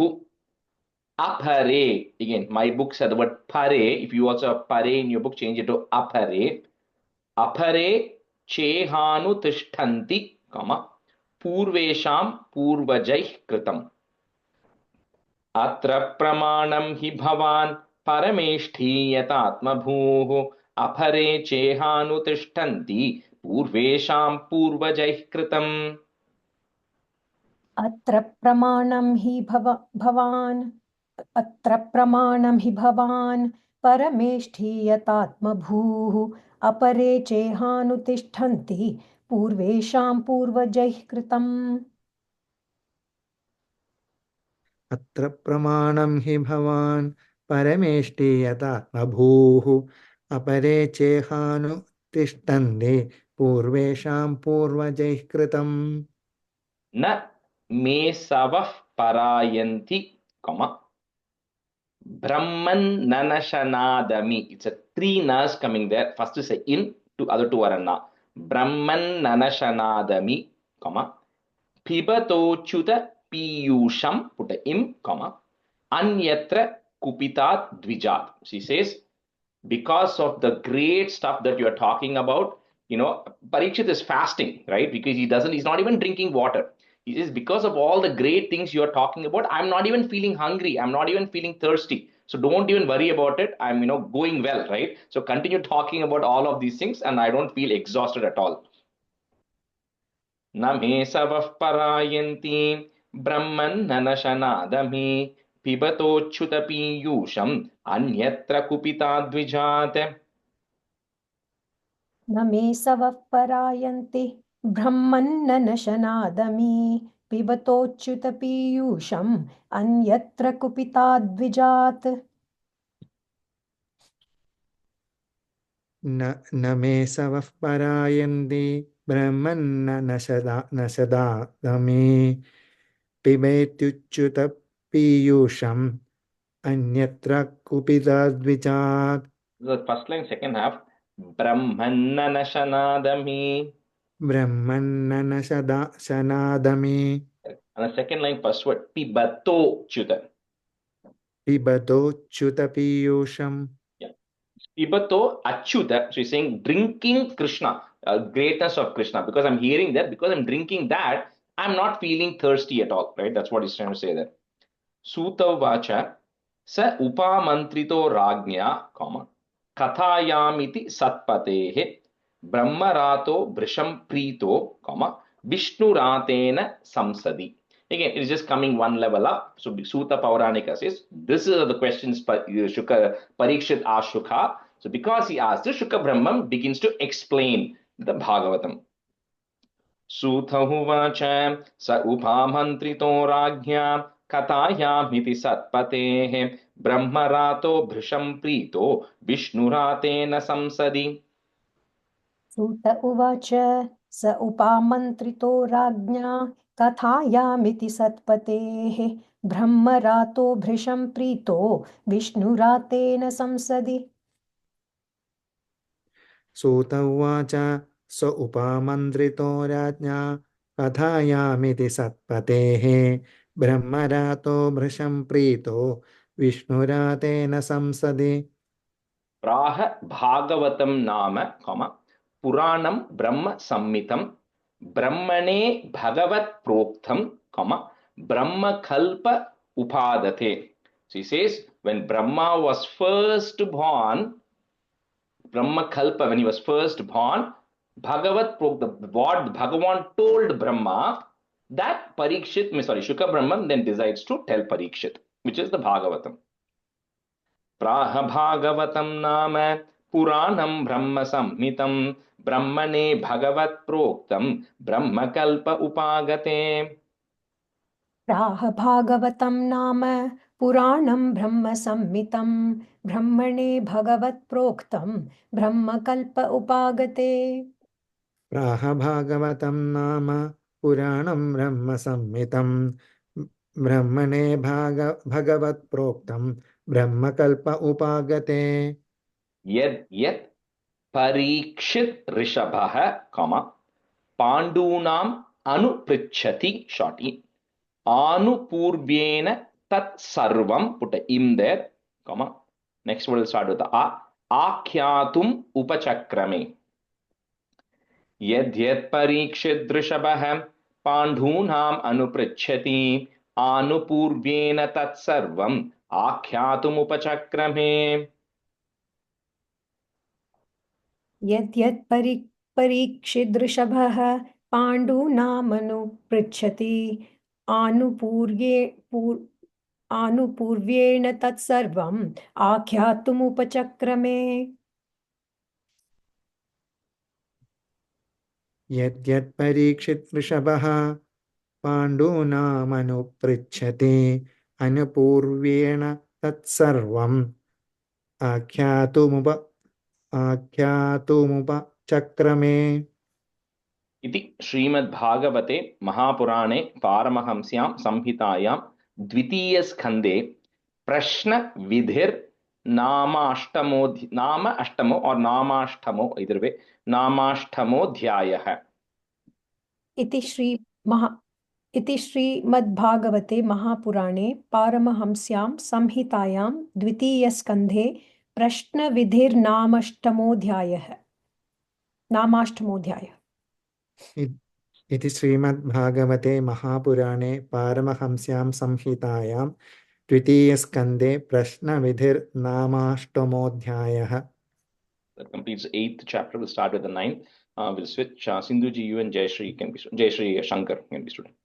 Apare. Again, my books have the word pare. If you also have pare in your book, change it to apare. Apare chehanu tishtanti, purvesham purvajaih kritam. Atra pramanam hi bhavan parameshthi yatatmabhuh. Apare chehanu tishtanti purvesham purvajaih kritam. अत्र प्रमाणं हि भवान् परमेष्ठीयतात्मभूः अपरे चेहानुतिष्ठन्ति पूर्वेषां पूर्वजैः कृतम्. अत्र प्रमाणं हि भवान् परमेष्ठीयतात्मभूः अपरे चेहानुतिष्ठन्ति पूर्वेषां पूर्वजैः कृतम्. न मे सवः परायन्ति, Brahman nanashanadami. It's a three nas coming there. First is a in, other two are a na. Brahman nanashanadami, pibato chuta piyusham, put a im, anyatra kupitat dvijat. She says, because of the great stuff that you are talking about, Parikshit is fasting, right? Because he's not even drinking water. He says, because of all the great things you are talking about, I'm not even feeling hungry. I'm not even feeling thirsty. So don't even worry about it. I'm, going well, right? So continue talking about all of these things and I don't feel exhausted at all. Na me savah parayanti brahman nanashanadami pibato chutapi yusham anyatra kupita dvijat. न मे सवः परायन्ति ब्रह्मन्ननशनादमी पिबतोच्युतपीयूषम् अन्यत्र कुपिताद्विजात्. न मे सवः परायन्ति ब्रह्मन्ननशदादमी पिबेत्युच्युतपीयूषम् अन्यत्र कुपिताद्विजात्. The first line, second half. Brahmannanashanadami. Brahmannanashanadami. And the second line, first word, pibato chuta. Pibato chuta piyusham. Yeah. Pibato achyuta. So he's saying drinking Krishna, greatness of Krishna. Because I'm hearing that, because I'm drinking that, I'm not feeling thirsty at all. Right? That's what he's trying to say there. Suta vacha sa upamantrito ragnya, kathayamiti satpatehe brahmarato brisham prito, vishnuratena samsadi. Again, it is just coming one level up. So Suta Pauranika says, this is the questions Parikshit asked Shukha. So because he asked this, Shukha Brahman begins to explain the Bhagavatam. Sutha huvacha sa upamantrito ragnya kathayamiti satpatehe brahmarato brisham prito vishnuratena samsadi. Suta uvacha sa upamantrito rajñā kathāyāmiti satpatehe brahmarato bhrisham prito vishnuratena samsadi. Suta uvacha sa upamandrito rajñā kathāyāmiti satpatehe brahmarato bhrisham prito vishnuratena samsadi. प्राह भागवतं नाम पुराणं ब्रह्म संहितं ब्रह्मणे भगवत प्रोक्तं ब्रह्मकल्प upadate. So he says, when Brahma was first born, Brahmakalpa, when he was first born, what Bhagavan told Brahma, that Shuka Brahman then decides to tell Parikshit, which is the Bhagavatam. Praha Bhagavatam Nama Puranam Brahma Samhitam Brahmane Bhagavat Proktam Brahmakalpa Upagate. प्राह भागवतं नाम पुराणं ब्रह्मसंहितं ब्रह्मणे भगवत्प्रोक्तं ब्रह्मकल्प उपागते प्राह भागवतं नाम पुराणं ब्रह्मसंहितं ब्रह्मणे भगवत्प्रोक्तं ब्रह्मकल्प उपागते Yad Yad Parikshit Rishabha, Pandunam Anuprichati, shorty. Anupurvyena tat sarvam, put a im there, next word will start with the a. Akhyatum upachakrame. Yad yad parikshit drishabah pandhunam anuprichati anupurvyena tat sarvam akhyatum upachakrame. यद्यत् परीक्षिदृषभः पाण्डूनामनुपृच्छति आनुपूर्व्येण तत्सर्वम् आख्यातुमुपचक्रमे यद्यत् परीक्षित् वृषभः पाण्डूनामनुपृच्छति अनुपूर्व्येण तत्सर्वम् आख्यातुमुपचक्रमे इति श्रीमद् भागवते महापुराणे पारमहंस्यां संहितायां द्वितीय स्कंदे प्रश्न विधिर नामाष्टमो और नामाष्टमो either way नामाष्टमोऽध्यायः इति श्रीमद्भागवते महापुराणे पारमहंस्यां संहितायां द्वितीयस्कन्धे प्रश्नविधिर्नामाष्टमोऽध्यायः इति श्रीमद्भागवते महापुराणे पारमहंस्यां संहितायां द्वितीयस्कन्धे प्रश्नविधिर्नामाष्टमोऽध्यायः. That completes 8th chapter. We'll start with the 9th. We'll switch. Sindhuji, you and Jayashree Shankar can be student.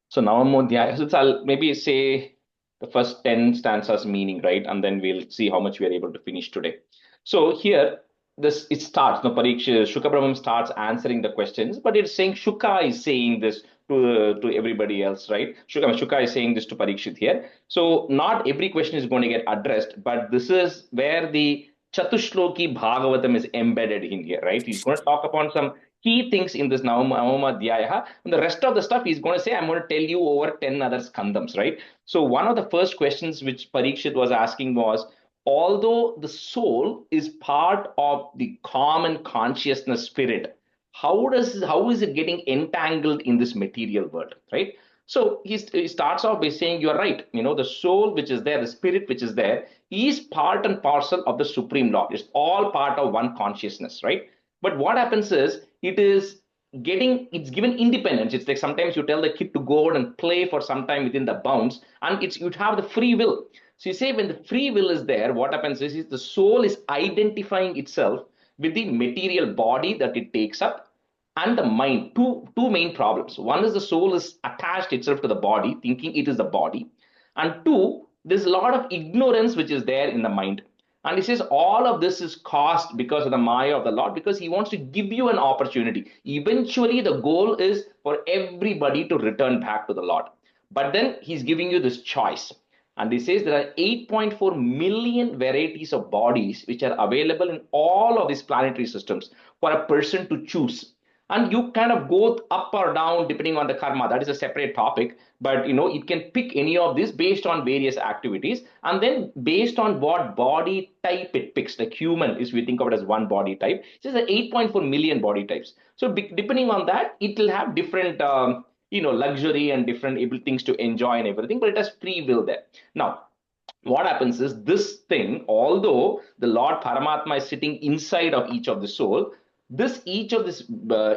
So Navamodhyaya. So I'll maybe say the first 10 stanzas meaning, right? And then we'll see how much we are able to finish today. So here, it starts, Shuka Brahman starts answering the questions, but it's saying Shuka is saying this to everybody else, right? Shuka is saying this to Parikshit here. So not every question is going to get addressed, but this is where the Chatushloki Bhagavatam is embedded in here, right? He's going to talk upon some key things in this Navamadhyaya, and the rest of the stuff he's going to say, I'm going to tell you over 10 other skandams, right? So one of the first questions which Parikshit was asking was, although the soul is part of the common consciousness spirit, how is it getting entangled in this material world, right? So he starts off by saying, you're right, the soul which is there, the spirit which is there, is part and parcel of the Supreme Lord. It's all part of one consciousness, right? But what happens is, it's given independence. It's like sometimes you tell the kid to go out and play for some time within the bounds, and you have the free will. So you say when the free will is there, what happens is the soul is identifying itself with the material body that it takes up and the mind. Two main problems. One is the soul is attached itself to the body, thinking it is the body. And two, there's a lot of ignorance which is there in the mind. And he says all of this is caused because of the Maya of the Lord, because he wants to give you an opportunity. Eventually, the goal is for everybody to return back to the Lord. But then he's giving you this choice. And he says there are 8.4 million varieties of bodies which are available in all of these planetary systems for a person to choose. And you kind of go up or down depending on the karma. That is a separate topic. But it can pick any of this based on various activities. And then based on what body type it picks, like human, is we think of it as one body type. It says 8.4 million body types. So depending on that, it will have different luxury and different able things to enjoy and everything, but it has free will there. Now, what happens is this thing, although the Lord Paramatma is sitting inside of each of the soul, each of this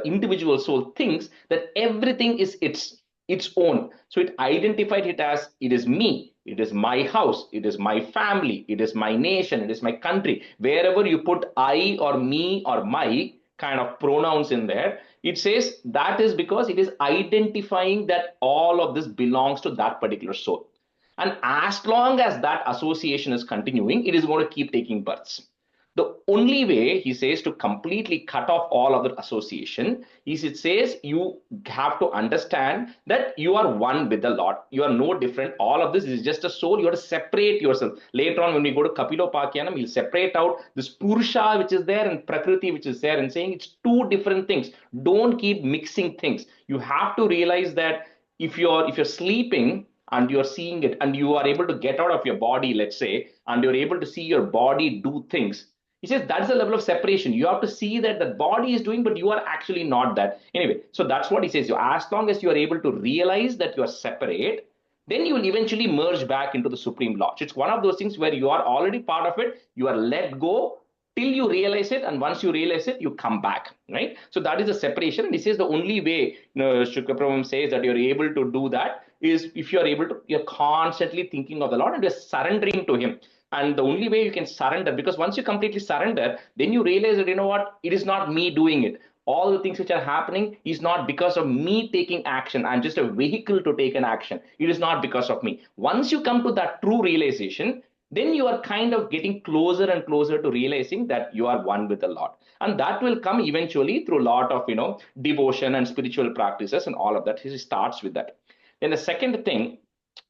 individual soul thinks that everything is its own. So it identified it as, it is me, it is my house, it is my family, it is my nation, it is my country. Wherever you put I or me or my kind of pronouns in there, it says that is because it is identifying that all of this belongs to that particular soul. And as long as that association is continuing, it is going to keep taking births. The only way, he says, to completely cut off all of that association is, it says, you have to understand that you are one with the Lord. You are no different. All of this is just a soul. You have to separate yourself. Later on, when we go to Kapilopakyanam, we'll separate out this Purusha which is there and Prakriti which is there, and saying it's two different things. Don't keep mixing things. You have to realize that if you're sleeping and you're seeing it, and you are able to get out of your body, let's say, and you're able to see your body do things, he says that's the level of separation. You have to see that the body is doing, but you are actually not that. Anyway, so that's what he says. As long as you are able to realize that you are separate, then you will eventually merge back into the Supreme Lord. It's one of those things where you are already part of it, you are let go till you realize it, and once you realize it, you come back, right? So that is the separation. And he says the only way, Shukla Prabhu says that you're able to do that is if you're able to, you're constantly thinking of the Lord and you're surrendering to him. And the only way you can surrender, because once you completely surrender, then you realize that, you know what, it is not me doing it. All the things which are happening is not because of me taking action. I'm just a vehicle to take an action. It is not because of me. Once you come to that true realization, then you are kind of getting closer and closer to realizing that you are one with the Lord. And that will come eventually through a lot of, devotion and spiritual practices and all of that. He starts with that. Then the second thing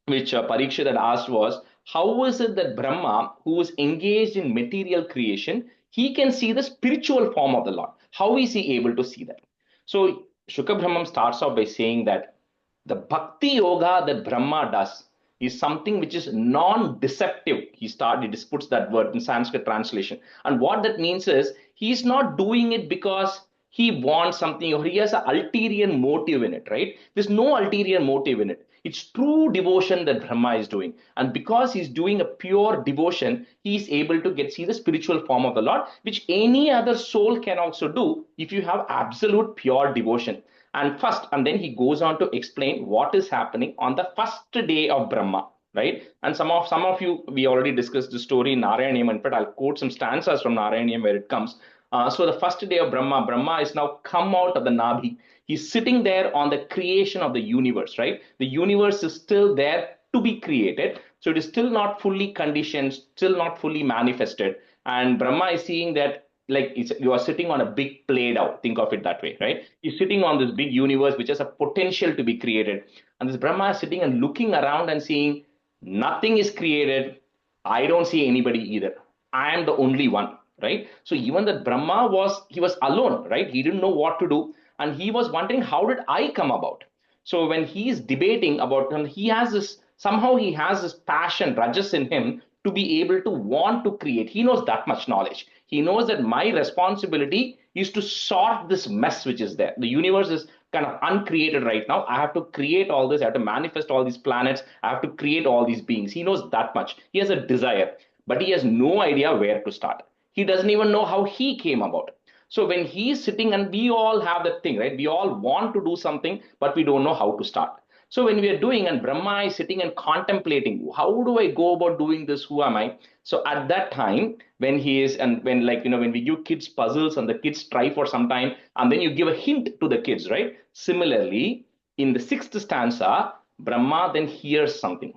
which Parikshit had asked was, how is it that Brahma, who is engaged in material creation, he can see the spiritual form of the Lord? How is he able to see that? So Shukla Brahmam starts off by saying that the bhakti yoga that Brahma does is something which is non-deceptive. He puts that word in Sanskrit translation. And what that means is, he's not doing it because he wants something or he has an ulterior motive in it, right? There's no ulterior motive in it. It's true devotion that Brahma is doing. And because he's doing a pure devotion, he's able to see the spiritual form of the Lord, which any other soul can also do if you have absolute pure devotion. And then he goes on to explain what is happening on the first day of Brahma, right? And some of you, we already discussed the story in Narayanyam. In fact, I'll quote some stanzas from Narayanyam where it comes. So the first day of Brahma is now come out of the Nabhi. He's sitting there on the creation of the universe, right? The universe is still there to be created. So it is still not fully conditioned, still not fully manifested. And Brahma is seeing that, like, you are sitting on a big play out. Think of it that way, right? You're sitting on this big universe which has a potential to be created. And this Brahma is sitting and looking around and seeing nothing is created. I don't see anybody either. I am the only one, right? So even that Brahma was alone, right? He didn't know what to do. And he was wondering, how did I come about? So when he is debating about, and he has this passion, rajas in him, to be able to want to create. He knows that much knowledge. He knows that my responsibility is to sort this mess which is there. The universe is kind of uncreated right now. I have to create all this. I have to manifest all these planets. I have to create all these beings. He knows that much. He has a desire, but he has no idea where to start. He doesn't even know how he came about. So when he's sitting, and we all have that thing, right? We all want to do something, but we don't know how to start. So when we are doing, and Brahma is sitting and contemplating, how do I go about doing this? Who am I? So at that time, when when we give kids puzzles and the kids try for some time, and then you give a hint to the kids, right? Similarly, in the sixth stanza, Brahma then hears something.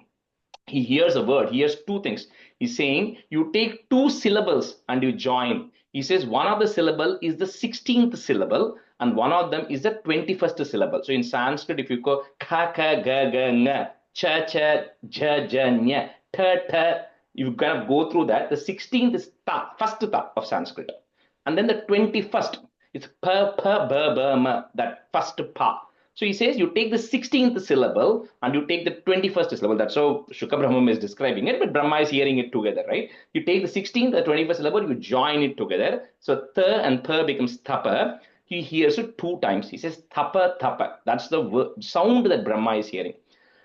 He hears a word, he hears two things. He's saying, you take two syllables and you join. He says one of the syllable is the 16th syllable, and one of them is the 21st syllable. So in Sanskrit, if you go ka ka ga ga nga, cha cha ja ja nya, ta ta, you kind of go through that. The 16th is ta, first ta of Sanskrit. And then the 21st, it's pa pa ba ba ma, that first pa. So he says you take the 16th syllable and you take the 21st syllable. That's how Shukla Brahmam is describing it, but Brahma is hearing it together, right? You take the 16th, the 21st syllable, you join it together. So tha and pa becomes thapa. He hears it two times. He says thapa thapa. That's the sound that Brahma is hearing.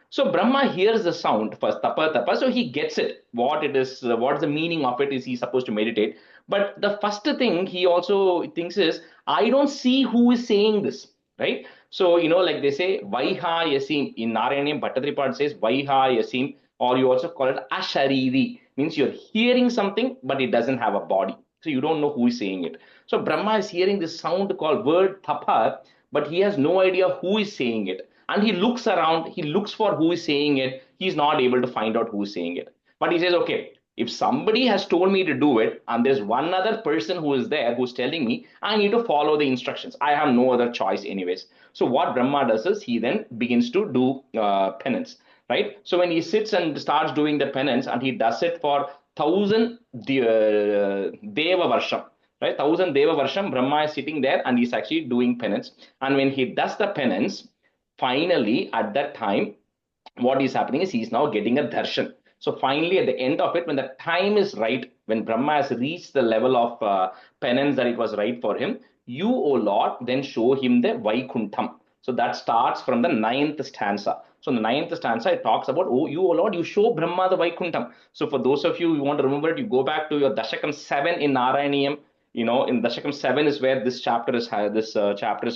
So Brahma hears the sound first, tapa tapa, so he gets it. What it is, what's the meaning of it? Is he supposed to meditate? But the first thing he also thinks is, I don't see who is saying this, right? So like they say, Vaiha Yasim in Narayanam Bhattatripad says Vaiha Yasim, or you also call it Ashariri, means you're hearing something, but it doesn't have a body. So you don't know who is saying it. So Brahma is hearing this sound called word tapa, but he has no idea who is saying it. And he looks around, he looks for who is saying it. He's not able to find out who is saying it. But he says, okay, if somebody has told me to do it, and there's one other person who is there who's telling me, I need to follow the instructions. I have no other choice, anyways. So what Brahma does is he then begins to do penance, right? So when he sits and starts doing the penance, and he does it for 1,000 Deva Varsham, right? 1,000 Deva Varsham, Brahma is sitting there and he's actually doing penance. And when he does the penance, finally, at that time, what is happening is he's now getting a darshan. So finally, at the end of it, when the time is right, when Brahma has reached the level of penance that it was right for him, you, O Lord, then show him the Vaikuntham. So that starts from the 9th stanza. So in the 9th stanza, it talks about, oh, you, O Lord, you show Brahma the Vaikuntham. So for those of you who want to remember it, you go back to your Dashakam 7 in Narayaniyam. In Dashakam 7 is where this chapter is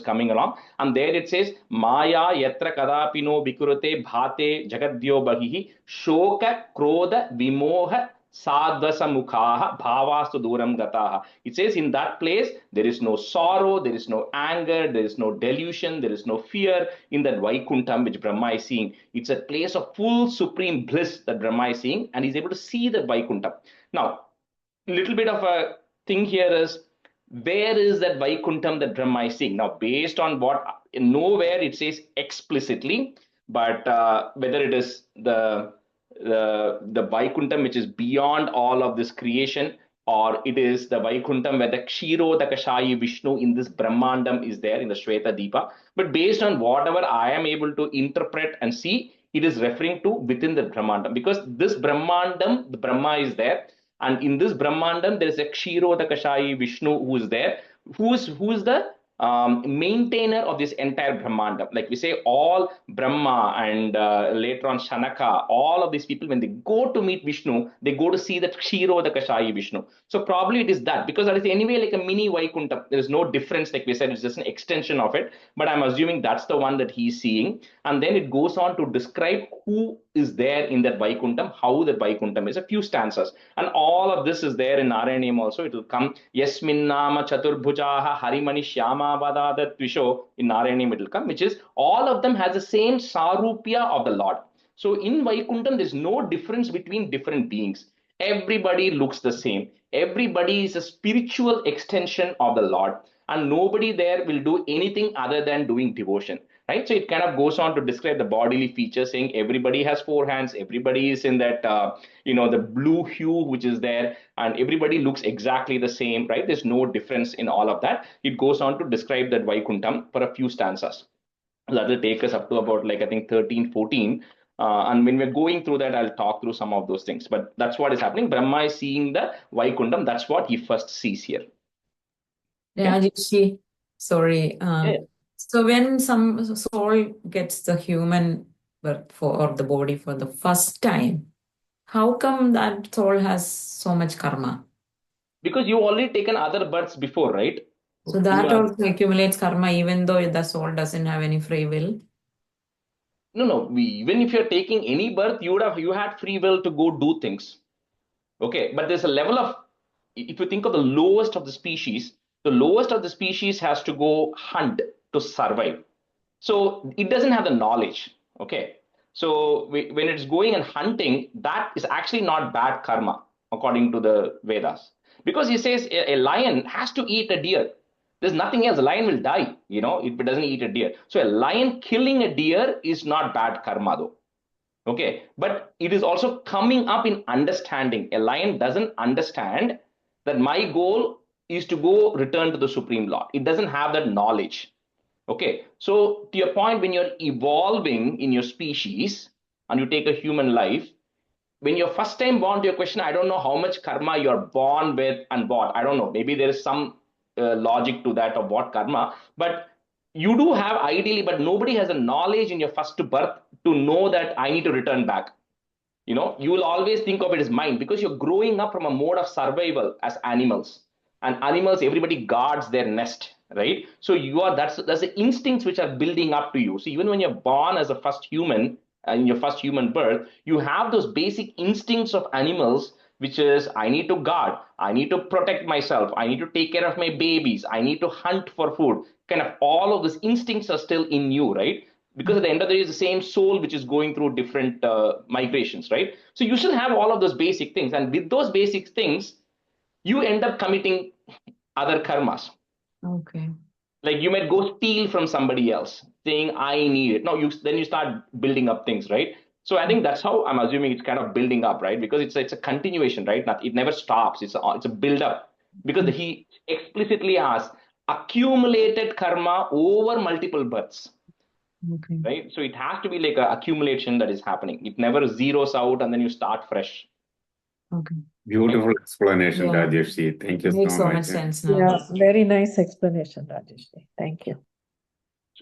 coming along, and there it says Maya yatra kadapino bikurate bhate jagadyo bahihi shoka krodha vimoha sadvasa mukhaha bhavastu duram gataha. It says in that place there is no sorrow, there is no anger, there is no delusion, there is no fear in that Vaikuntham which Brahma is seeing. It's a place of full supreme bliss that Brahma is seeing, and he's able to see that Vaikuntham. Now, a little bit of a thing here is, where is that Vaikuntham that Brahma is seeing? Now, based on what, nowhere it says explicitly, but whether it is the Vaikuntham which is beyond all of this creation, or it is the Vaikuntham where the Kshiro, the Kashayi Vishnu in this Brahmandam is there in the Shweta Deepa. But based on whatever I am able to interpret and see, it is referring to within the Brahmandam, because this Brahmandam, the Brahma is there. And in this Brahmandam, there is a Kshiro, the Kashayi Vishnu who is there, who is the maintainer of this entire Brahmandam. Like we say, all Brahma and later on Shanaka, all of these people, when they go to meet Vishnu, they go to see that Kshiro, the Kashayi Vishnu. So probably it is that, because that is anyway like a mini Vaikuntham. There is no difference, like we said, it's just an extension of it. But I'm assuming that's the one that he's seeing. And then it goes on to describe who is there in that Vaikuntham, how that Vaikuntham is, a few stanzas. And all of this is there in Narayanam also. It will come, Yasmin Nama Chaturbhujaha Harimani Shyama Vadadat Tvisho, in Narayanam it will come, which is all of them has the same Sarupya of the Lord. So in Vaikuntham, there's no difference between different beings. Everybody looks the same. Everybody is a spiritual extension of the Lord, and nobody there will do anything other than doing devotion. Right? So it kind of goes on to describe the bodily features, saying everybody has 4 hands, everybody is in that, the blue hue which is there, and everybody looks exactly the same, right? There's no difference in all of that. It goes on to describe that Vaikuntham for a few stanzas. That will take us up to about, like, I think 13, 14. And when we're going through that, I'll talk through some of those things. But that's what is happening. Brahma is seeing the Vaikuntham. That's what he first sees here. Rajesh, sorry. Yeah. So when some soul gets the human birth or the body for the first time, how come that soul has so much karma? Because you already taken other births before, right? So that also accumulates karma even though the soul doesn't have any free will? No. Even if you're taking any birth, you had free will to go do things. Okay, but there's a level of, if you think of the lowest of the species has to go hunt to survive. So it doesn't have the knowledge. Okay, so when it's going and hunting, that is actually not bad karma according to the Vedas, because he says a lion has to eat a deer. There's nothing else. A lion will die, if it doesn't eat a deer. So a lion killing a deer is not bad karma though. Okay, but it is also coming up in understanding. A lion doesn't understand that my goal is to go return to the Supreme Lord. It doesn't have that knowledge. Okay, so to your point, when you're evolving in your species and you take a human life, when you're first time born, to your question, I don't know how much karma you're born with and what. I don't know. Maybe there is some logic to that of what karma, but you do have ideally, but nobody has a knowledge in your first birth to know that I need to return back. You will always think of it as mind because you're growing up from a mode of survival as animals. And animals, everybody guards their nest, right? So that's the instincts which are building up to you. So even when you're born as a first human, in your first human birth, you have those basic instincts of animals, which is I need to guard, I need to protect myself, I need to take care of my babies, I need to hunt for food. Kind of all of these instincts are still in you, right? Because at the end of the day, it's the same soul which is going through different migrations, right? So you still have all of those basic things, and with those basic things, you end up committing other karmas. Okay. Like you might go steal from somebody else, saying I need it. No, then you start building up things, right? So I think that's how I'm assuming it's kind of building up, right? Because it's a continuation, right? It never stops. It's a build up because he explicitly asks accumulated karma over multiple births. Okay. Right? So it has to be like an accumulation that is happening. It never zeroes out and then you start fresh. Okay. Beautiful explanation, Yeah. Rajesh. Thank you Makes so so much. much sense now. Yeah, very nice explanation, Rajesh. Thank you.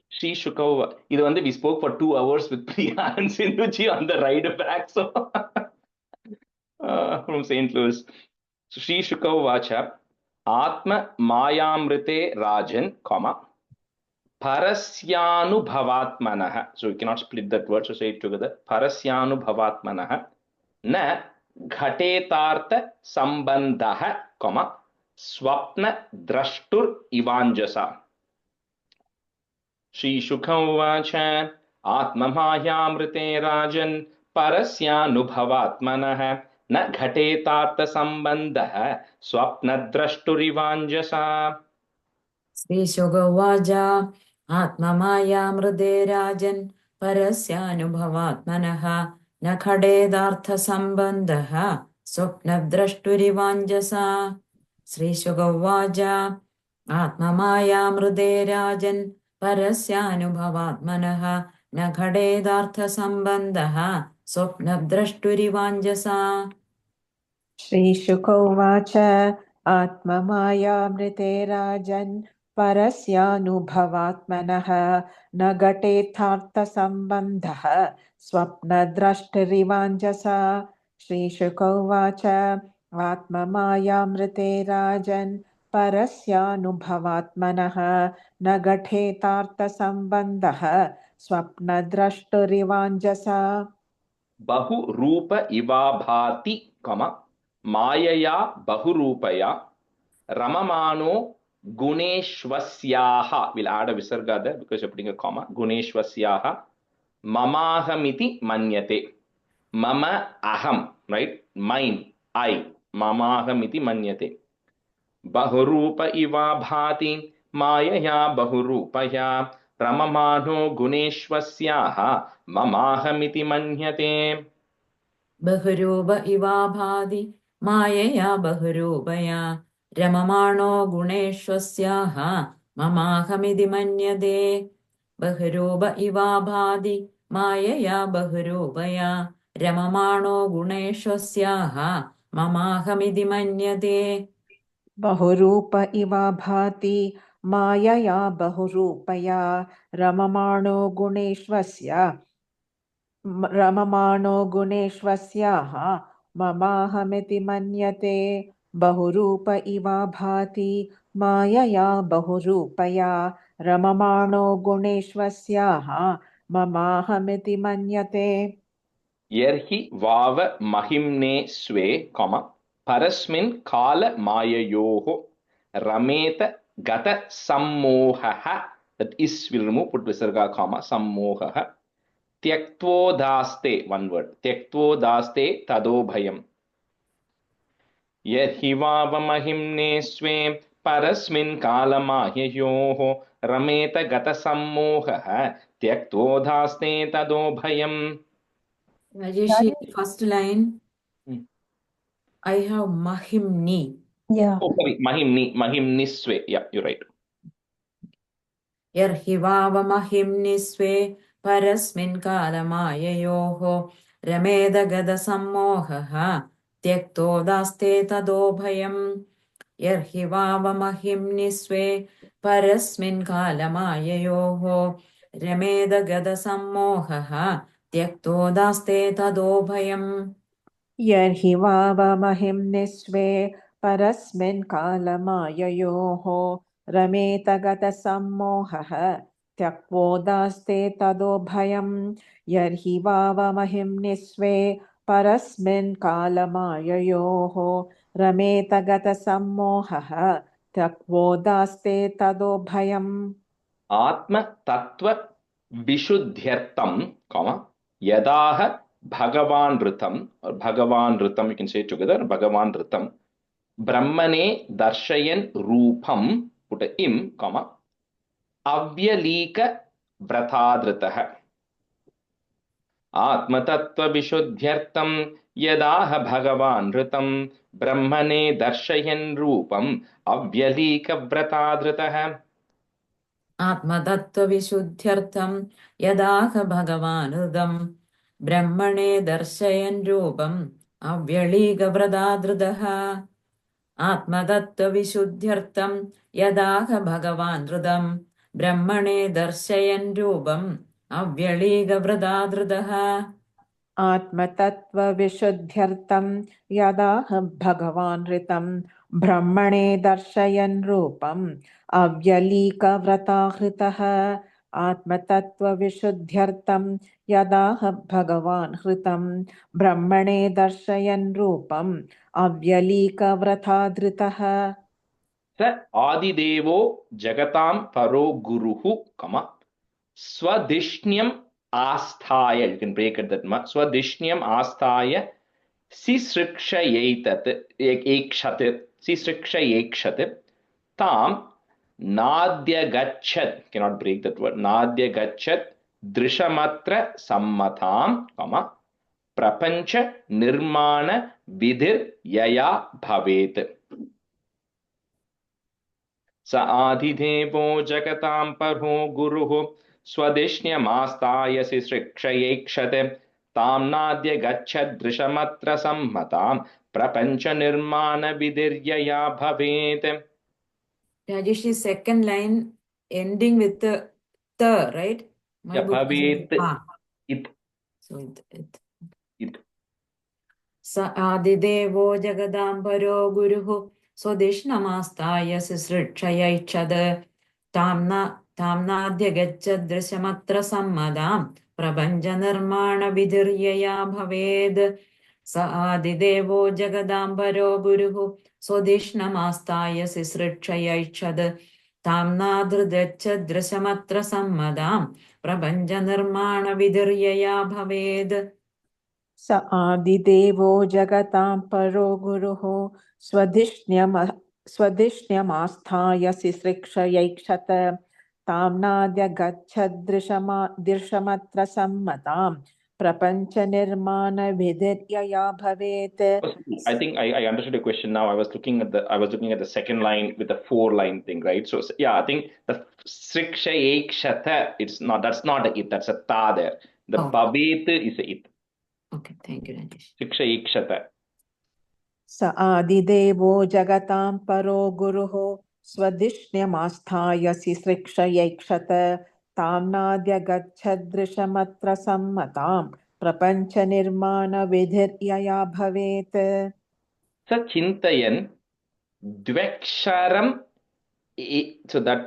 She Shukova. We spoke for 2 hours with Priya and Sindhuji on the ride back. So from St. Louis. So Sri Shukavacha, Atma Mayamrite Rajan, comma, Parasyanubhavatmanah. So you cannot split that word, so say it together. Parasyanubhavatmanah. Na ghatetartha sambandha, comma, swapna drashtur ivanjasa. Shri Shukavacha, Atmamayamrite Rajan, Parasyanubhavatmanah, na ghatetartha sambandha, swapna drashturivanjasa. Sri Shogavaja Atmamaya Mrade Rajan Parasyanubhavatmanaha Nakhadedartha Sambandaha Swapnadrashturivanjasa. Sri Shogavaja Atmamaya Mrade Rajan Parasyanubhavatmanaha Nakhadedartha Sambandaha Swapnadrashturivanjasa. श्रीशुकोवाच आत्ममायामृते राजन् परस्यानुभवात्मनः न घटेथार्थसम्बन्धः स्वप्नद्रष्टरिवाञ्जसा श्रीशुकोवाच आत्ममायामृते राजन् परस्यानुभवात्मनः न घटेथार्थसम्बन्धः स्वप्नद्रष्टरिवाञ्जसा Bahu Rupa Ivabhati, comma, Mayaya Bahurupaya, Ramamano Guneshwasyaha. We'll add a visarga there because you're putting a comma. Guneshwasyaha. Mamahamiti Manyate. Mama Aham, right? Mine, I. Mamahamiti Manyate. Bahurupa Iva Bhati. Mayaya Bahurupaya. Ramamano Guneshwasyaha. Mamahamiti Manyate. Bahuruba Ivabhadi Mayaya Bahurubaya Ramamano Guneshwasyaha Mamahamidi Manyade. Bahuruba Ivabhadi Mayaya Bahurubaya Ramamano Guneshwasyaha Mamahamidi Manyade. बहुरूप इव भाति मायया बहुरूपया रममाणो गुणेश्वस्याः ममाहमिति मन्यते बहुरूप इव भाति मायया बहुरूपया रममाणो गुणेश्वस्याः ममाहमिति मन्यते Yerhi Vava Mahimne Swe, comma, Parasmin Kala Mayayoho, Rameta Gata Sammohaha, that is will remove, put Visarga, comma, Sammohaha, Tyaktvo Daste, one word, Tyaktvo Daste Tado Bhayam. Yerhi Vava Mahimne Swe, Parasmin Kala Mayayoho, Rameta Gata Sammohaha, Tyaktvo Daste Tado Bhayam. Rajeshi, first line, Hmm. I have Mahimni. Yeah. Oh, sorry, Mahimniswe. Yeah, you're right. Yarhivava Mahimniswe Parasmin Kalamayayoho Rameda Gada Sammohaha Tyakto Daste Tado Bhayam. Yarhivava Mahimniswe परस्मिन् कालमाययोः रमेदगदसम्मोहः त्यक्तो दास्ते तदोभयम् यर्हि वावमहिं निस्वे परस्मिन् कालमाययोः रमेत गतसम्मोहः त्यक्तोदास्ते तदोभयम् यर्हि वावमहिं निस्वे परस्मिन् कालमाययोः रमेत गतसम्मोहः त्यक्तोदास्ते तदोभयम् आत्मतत्त्व विशुद्ध्यर्थं यदाह भगवान् ऋतं you can say it together भगवान् ऋतं ब्रह्मणे दर्शयन् रूपं put a im अव्यलीक व्रतादृतः आत्मतत्त्वविशुद्ध्यर्थं यदाह भगवान् ऋतं ब्रह्मणे दर्शयन् रूपम् अव्यलीकव्रतादृतः आत्मतत्त्वविशुद्ध्यर्थं यदाह भगवान् ऋतं ब्रह्मणे दर्शयन् रूपम् अव्यलीकव्रतादृतः आत्मतत्त्वविशुद्ध्यर्थं यदाह भगवान् ऋतं ब्रह्मणे दर्शयन् रूपम् अव्यलीकव्रतादृतः आत्मतत्त्वविशुद्ध्यर्थं यदाह भगवान् ऋतं ब्रह्मणे दर्शयन् रूपम् अव्यलीकव्रताहृतः आत्मतत्त्वविशुद्ध्यर्थं यदाह भगवान् ऋतं ब्रह्मणे दर्शयन् रूपम् अव्यलीकव्रताधृतः स आदिदेवो जगतां परो गुरुः स्वधिष्ण्यम् आस्थाय you can break it that much स्वधिष्ण्यम् आस्थाय सिसृक्षयेक्षत् तां नाद्यगच्छत् cannot break that word नाद्यगच्छत् दृशमत्र सम्मतां प्रपञ्च निर्माण विधिर्यया भवेत् स आदिदेवो जगतां परो गुरुः स्वधिष्ण्यमास्ताय सिसृक्षयेक्षत् तां नाद्यगच्छदृशमत्र सम्मतां प्रपञ्चनिर्माणविधिर्यया भवेत्. Rajesh, second line ending with the right? My book भवेत् it. So it. स आदिदेवो जगदाम्बरो गुरुः स्वधिष्ण्यमास्ताय सिसृक्षयैक्षद ताम्नाद्यगच्छदृशमत्र सम्मदां प्रपञ्चनिर्माणविधिर्यया भवेद् स आदिदेवो जगदाम्बरो गुरुः स्वधिष्ण्यमास्ताय सिसृक्षयैक्षद ताम्नाद्यगच्छदृशमत्र सम्मदां प्रपञ्चनिर्माणविधिर्यया भवेद् स आदिदेवो जगतां परो गुरुः स्वधिष्ण्यमास्थाय सिसृक्षयैक्षत ताम्नाद्यगच्छदृशमत्र सम्मतां प्रपञ्चनिर्माणविधिर्यया भवेत्. I think I understood your question now. I was looking at the second line with the 4-line thing, right? So yeah, I think the srikshayekshata, that's not a it, that's a ta there. The bhavet is a it. Okay, thank you, Rajesh. Srikshayekshata. स आदिदेवो जगतां परो गुरुः स्वधिष्ण्यमास्थाय सिसृक्षयैक्षत ताम्नाद्यगच्छदृशमत्र सम्मतां प्रपञ्चनिर्माणविधिर्यया भवेत्. स चिन्तयन् द्व्यक्षरम्, so that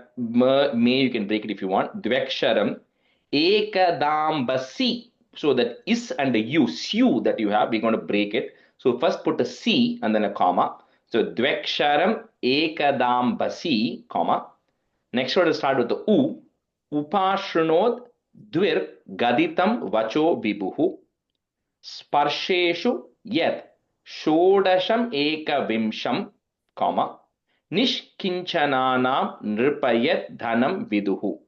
may you can break it if you want. Dveksharam ekadambasi. So that is and the u that you have, we're going to break it. So first put a C and then a comma. So dveksharam ekadambasi, comma. Next word will start with the u. Upashrunod dvir gaditam vacho vibhuhu. Sparsheshu yet shodasham ekavimsham, comma. Nishkinchananam nripayat dhanam viduhu.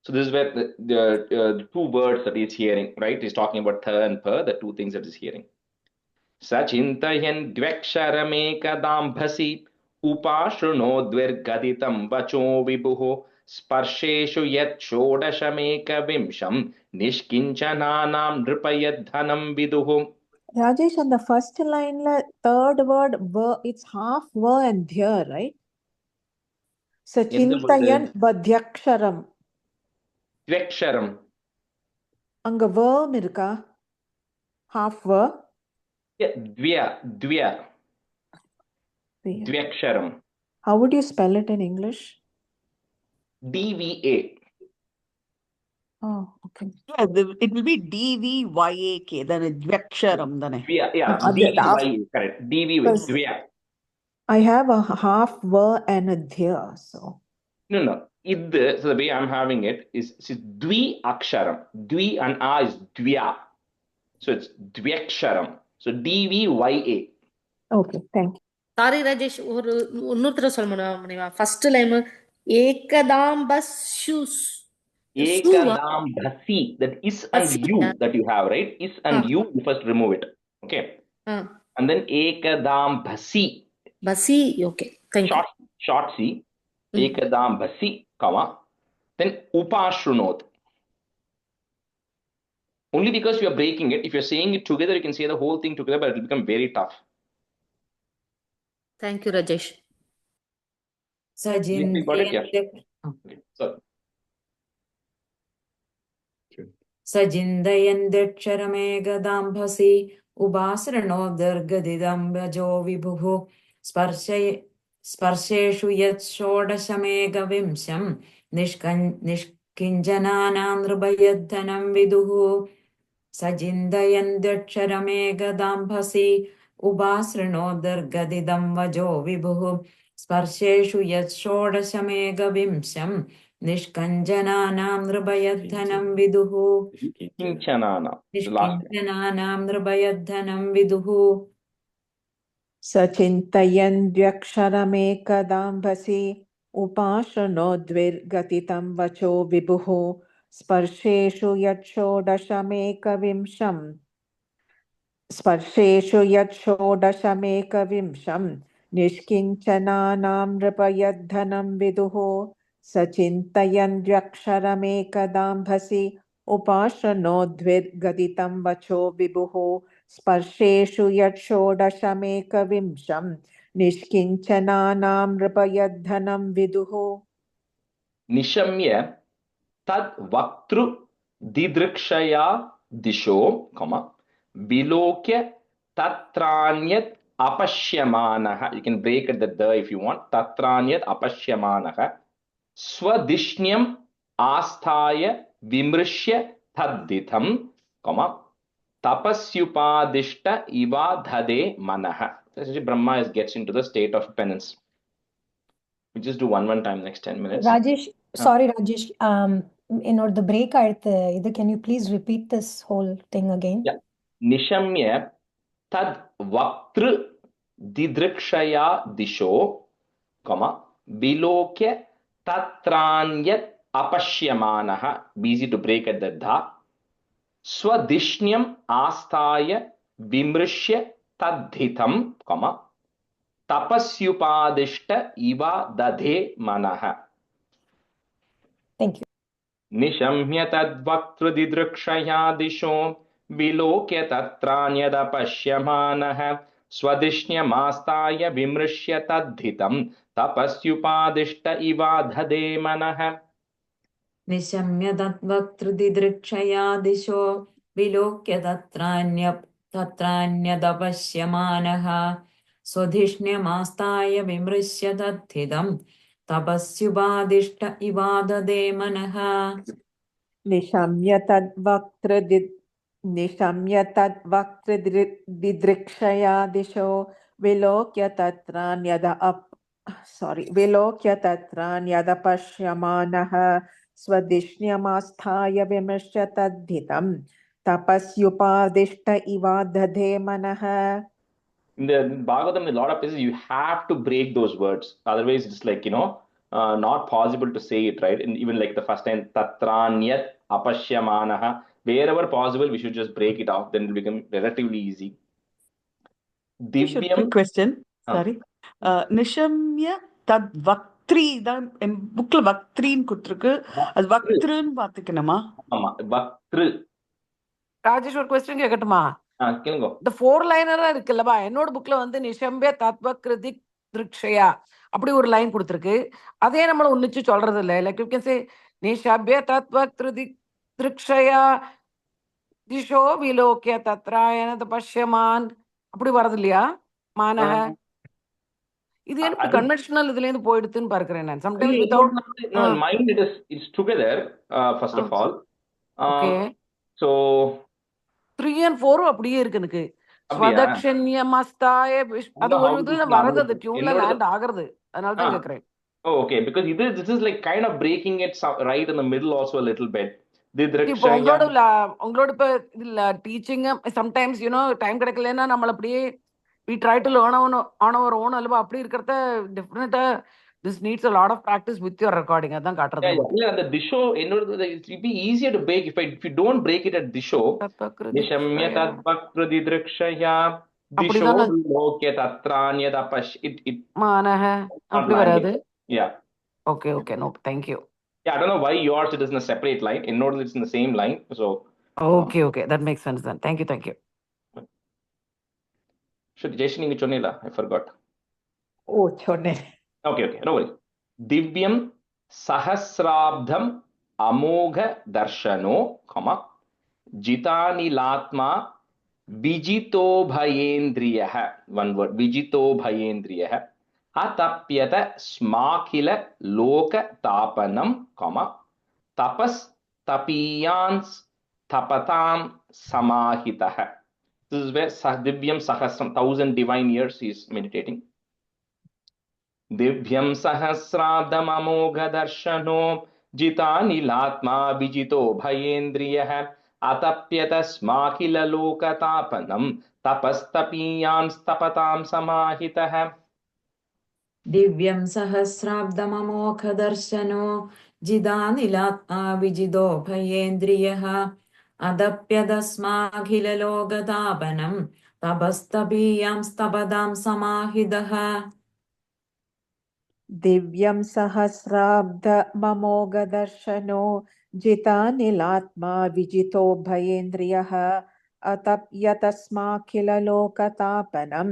So this is where the two words that he's hearing, right? He's talking about tha and pa, the two things that he's hearing. Sachintayan dvyaksharamekadambhasi upashruno dvirgaditam vacho vibhuho sparsheshu yat shodashameka vimsham nishkinchananam nripayat dhanam viduhu. Rajesh, on the first line, third word, it's half ver and there, right? Sachintayan Badhyaksharam. Dveksharam. Anga verb irka? Half verb? Dvya. Dveksharam. How would you spell it in English? DVA. Oh, okay. Yeah, it will be DVYAK, then Dveksharam. Yeah, DVYA, correct. DV with Dvya. I have a half verb and a dhya, so. No. So the way I'm having it is Dvi Aksharam. Dvi and A is Dvya. So it's Dveksharam. So DVYA. Okay, thank you. Sorry, Rajesh, இன்னொருத்தர சொல்ல முடியுமா? First line ஏகதாம்பஸ்யுஸ். Ekadambhasi. That is and you that you have, right? Is and you first remove it. Okay. And then Ekadambhasi. Basi, okay. Thank you. Short C. Ekadambhasi, comma. Then Upashrunot. Only because you are breaking it. If you're saying it together, you can say the whole thing together, but it will become very tough. Thank you, Rajesh. Sajindayandaksharamekadambhasi ubasranodhargadidambhajo vibhuः स्पर्शेषु यत् षोडशमेकविंशं निष्किञ्जनानां नृभयद्धनं विदुः सजिन्दयन्त्यक्षरमेकदाम्भसि उभासृणोदर्गदिदं वजो विभुः स्पर्शेषु यत् षोडशमेकविंशं निष्कञ्जनानां नृभयद्धनं विदुः निष्किञ्जनानां नृभयद्धनं विदुः Sachintayandyaksharamekadambhasi upashanodvirgatitam vacho vibhuः स्पर्शेषु यच्छोडशमेकविंशं निष्किञ्चनानां नृपयद्धनं विदुः सचिन्तयन्त्यक्षरमेकदाम्भसि उपासनोद्विर्गदितं वचो विभुः स्पर्शेषु यच्छोडशमेकविंशं निष्किञ्चनानां नृपयद्धनं विदुः निशम्य तद वक्तृ दिदृक्षया दिशो, विलोक्य तत्रान्यत् अपश्यमानः. You can break it the if you want. तत्रान्यत् अपश्यमानः स्वदिष्ण्यम् आस्थाय विमृश्य तद्धितं, tapashyupadishta iva dhade manah. So Brahma gets into the state of penance. We just do one time next 10 minutes. Rajesh, sorry Rajesh, in order the break either can you please repeat this whole thing again? Yeah. Nishamya tad vaktru didrikshaya disho, bilokya tatranyat apashyamanah. Easy to break at the dha. Swadishnyam asthaya vimrishya tadhitam, tapasyupadishta iva dadhe manah. Thank you. Nishamya tadvaktru didrikshaya disho vilokya tatranyadapashyamanah swadishnyamastaya vimrishya tadhitam tapasyupadishta iva dhade manah. निशम्य तद्वक्तृदिदृक्षया दिशो विलोक्य तत्रान्यदपश्यमानः स्वधिष्ण्यमास्ताय विमृश्य तद्धितं तपस्युपादिष्ट इवाददे मनः निशम्य तद्वक्तृदिदृक्षया दिशो विलोक्य तत्रान्यदपश्यमानः स्वदिष्ण्यमास्थाय विमृश्य तद्धितं तपस्युपादिष्ट इवाददे मनः. In the Bhagavatam, in a lot of places, you have to break those words. Otherwise, it's like, not possible to say it, right? And even like the first time, tatranyat apashyamanaha, wherever possible, we should just break it off. Then it will become relatively easy. Quick question. Sorry. Nishamya tad vaktri, bookla vaktrin kutrukku. அது வக்த்ருன்னு பாத்துக்கணுமா? ஆமா, வக்த்ரு. ராஜேஷ் ஒரு question கேட்கட்டுமா? கேளுங்க. இந்த 4 லைனரா இருக்குல்லப்பா, என்னோட புக்ல வந்து நிஷம்பிய தத்வக்ருதி திருக்ஷயா அப்படி ஒரு லைன் கொடுத்துருக்கு. அதே நம்மள ஒன்னிச்சு சொல்றது இல்லை. லைக் யூ கேன் சே நிஷப்ய தத்வ திருக்ஷயா திஷோ விலோக்கிய தத்ராயண பஷ்யமான் அப்படி வரது இல்லையா மானக? இது எனக்கு கன்வென்ஷனல் இதுல இருந்து போயிடுதுன்னு பார்க்கிறேன் நான். Sometimes without in mind it's together first of all. Okay. So 3 and 4 அப்படியே இருக்கு எனக்கு. ஸ்வதக்ஷண்ய மஸ்தாய அது ஒரு இதுல வரது, அந்த டியூன்ல லேண்ட் ஆகுறது. அதனால தான் கேக்குறேன். Oh, okay, because this is like kind of breaking it right in the middle also a little bit. இப்போ உங்களோட இப்ப இதுல டீச்சிங் சம்டைம்ஸ் டைம் கிடைக்கலன்னா நம்மள அப்படியே we try to learn on our own alva அப்படி இருக்கிறத definitely this needs a lot of practice with your recording. அதான் காட்டுறது. Yeah, the disho it will be easier to break if you don't break it at disho. Nishamya tadvakriti drikshaya disho lokya tatranya tapash it manah அப்படி வராது. Yeah. Okay, no, thank you. Yeah, I don't know why yours it is in a separate line. In order it's in the same line. So okay, that makes sense then. Thank you. Should Jason நீங்க சொன்னீங்களா? I forgot. சொன்னேன். Okay, no worries. Divyam sahasrabdham amogha darshano, jitanilatma vijito bhayendriyah. One word, vijito bhayendriyah. Atapyata smakhila loka tapanam, tapas tapiyans tapatam samahitah. This is where Divyam Sahasram, 1000 divine years he is meditating. Divyam Sahasradam Amogha Darshano Jitanilatma Vijito Bhayendriyah Atapyata Smakhila Lokatapanam Tapastapiyam Stapatam Samahitah. Divyam Sahasrabdamamokha Darshano Jidanilatma Vijido Bhayendriyah Adapyadasmaghilalogadhapanam Tabastabiyam Stabadam Samahidaha. Divyam sahasrabda mamoga darshano jitanilatma vijito bhayendriyaha atapyatasmakhila lokatapanam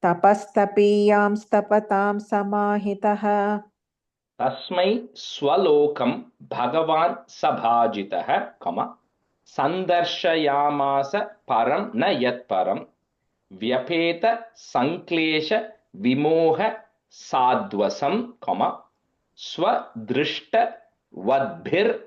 tapastapiyam stapatam samahitaha. Tasmai swalokam bhagavan sabhajitah, sandarshayamasa param na yat param vyapeta sanklesha vimoha sadvasam, swadrishta vadbhir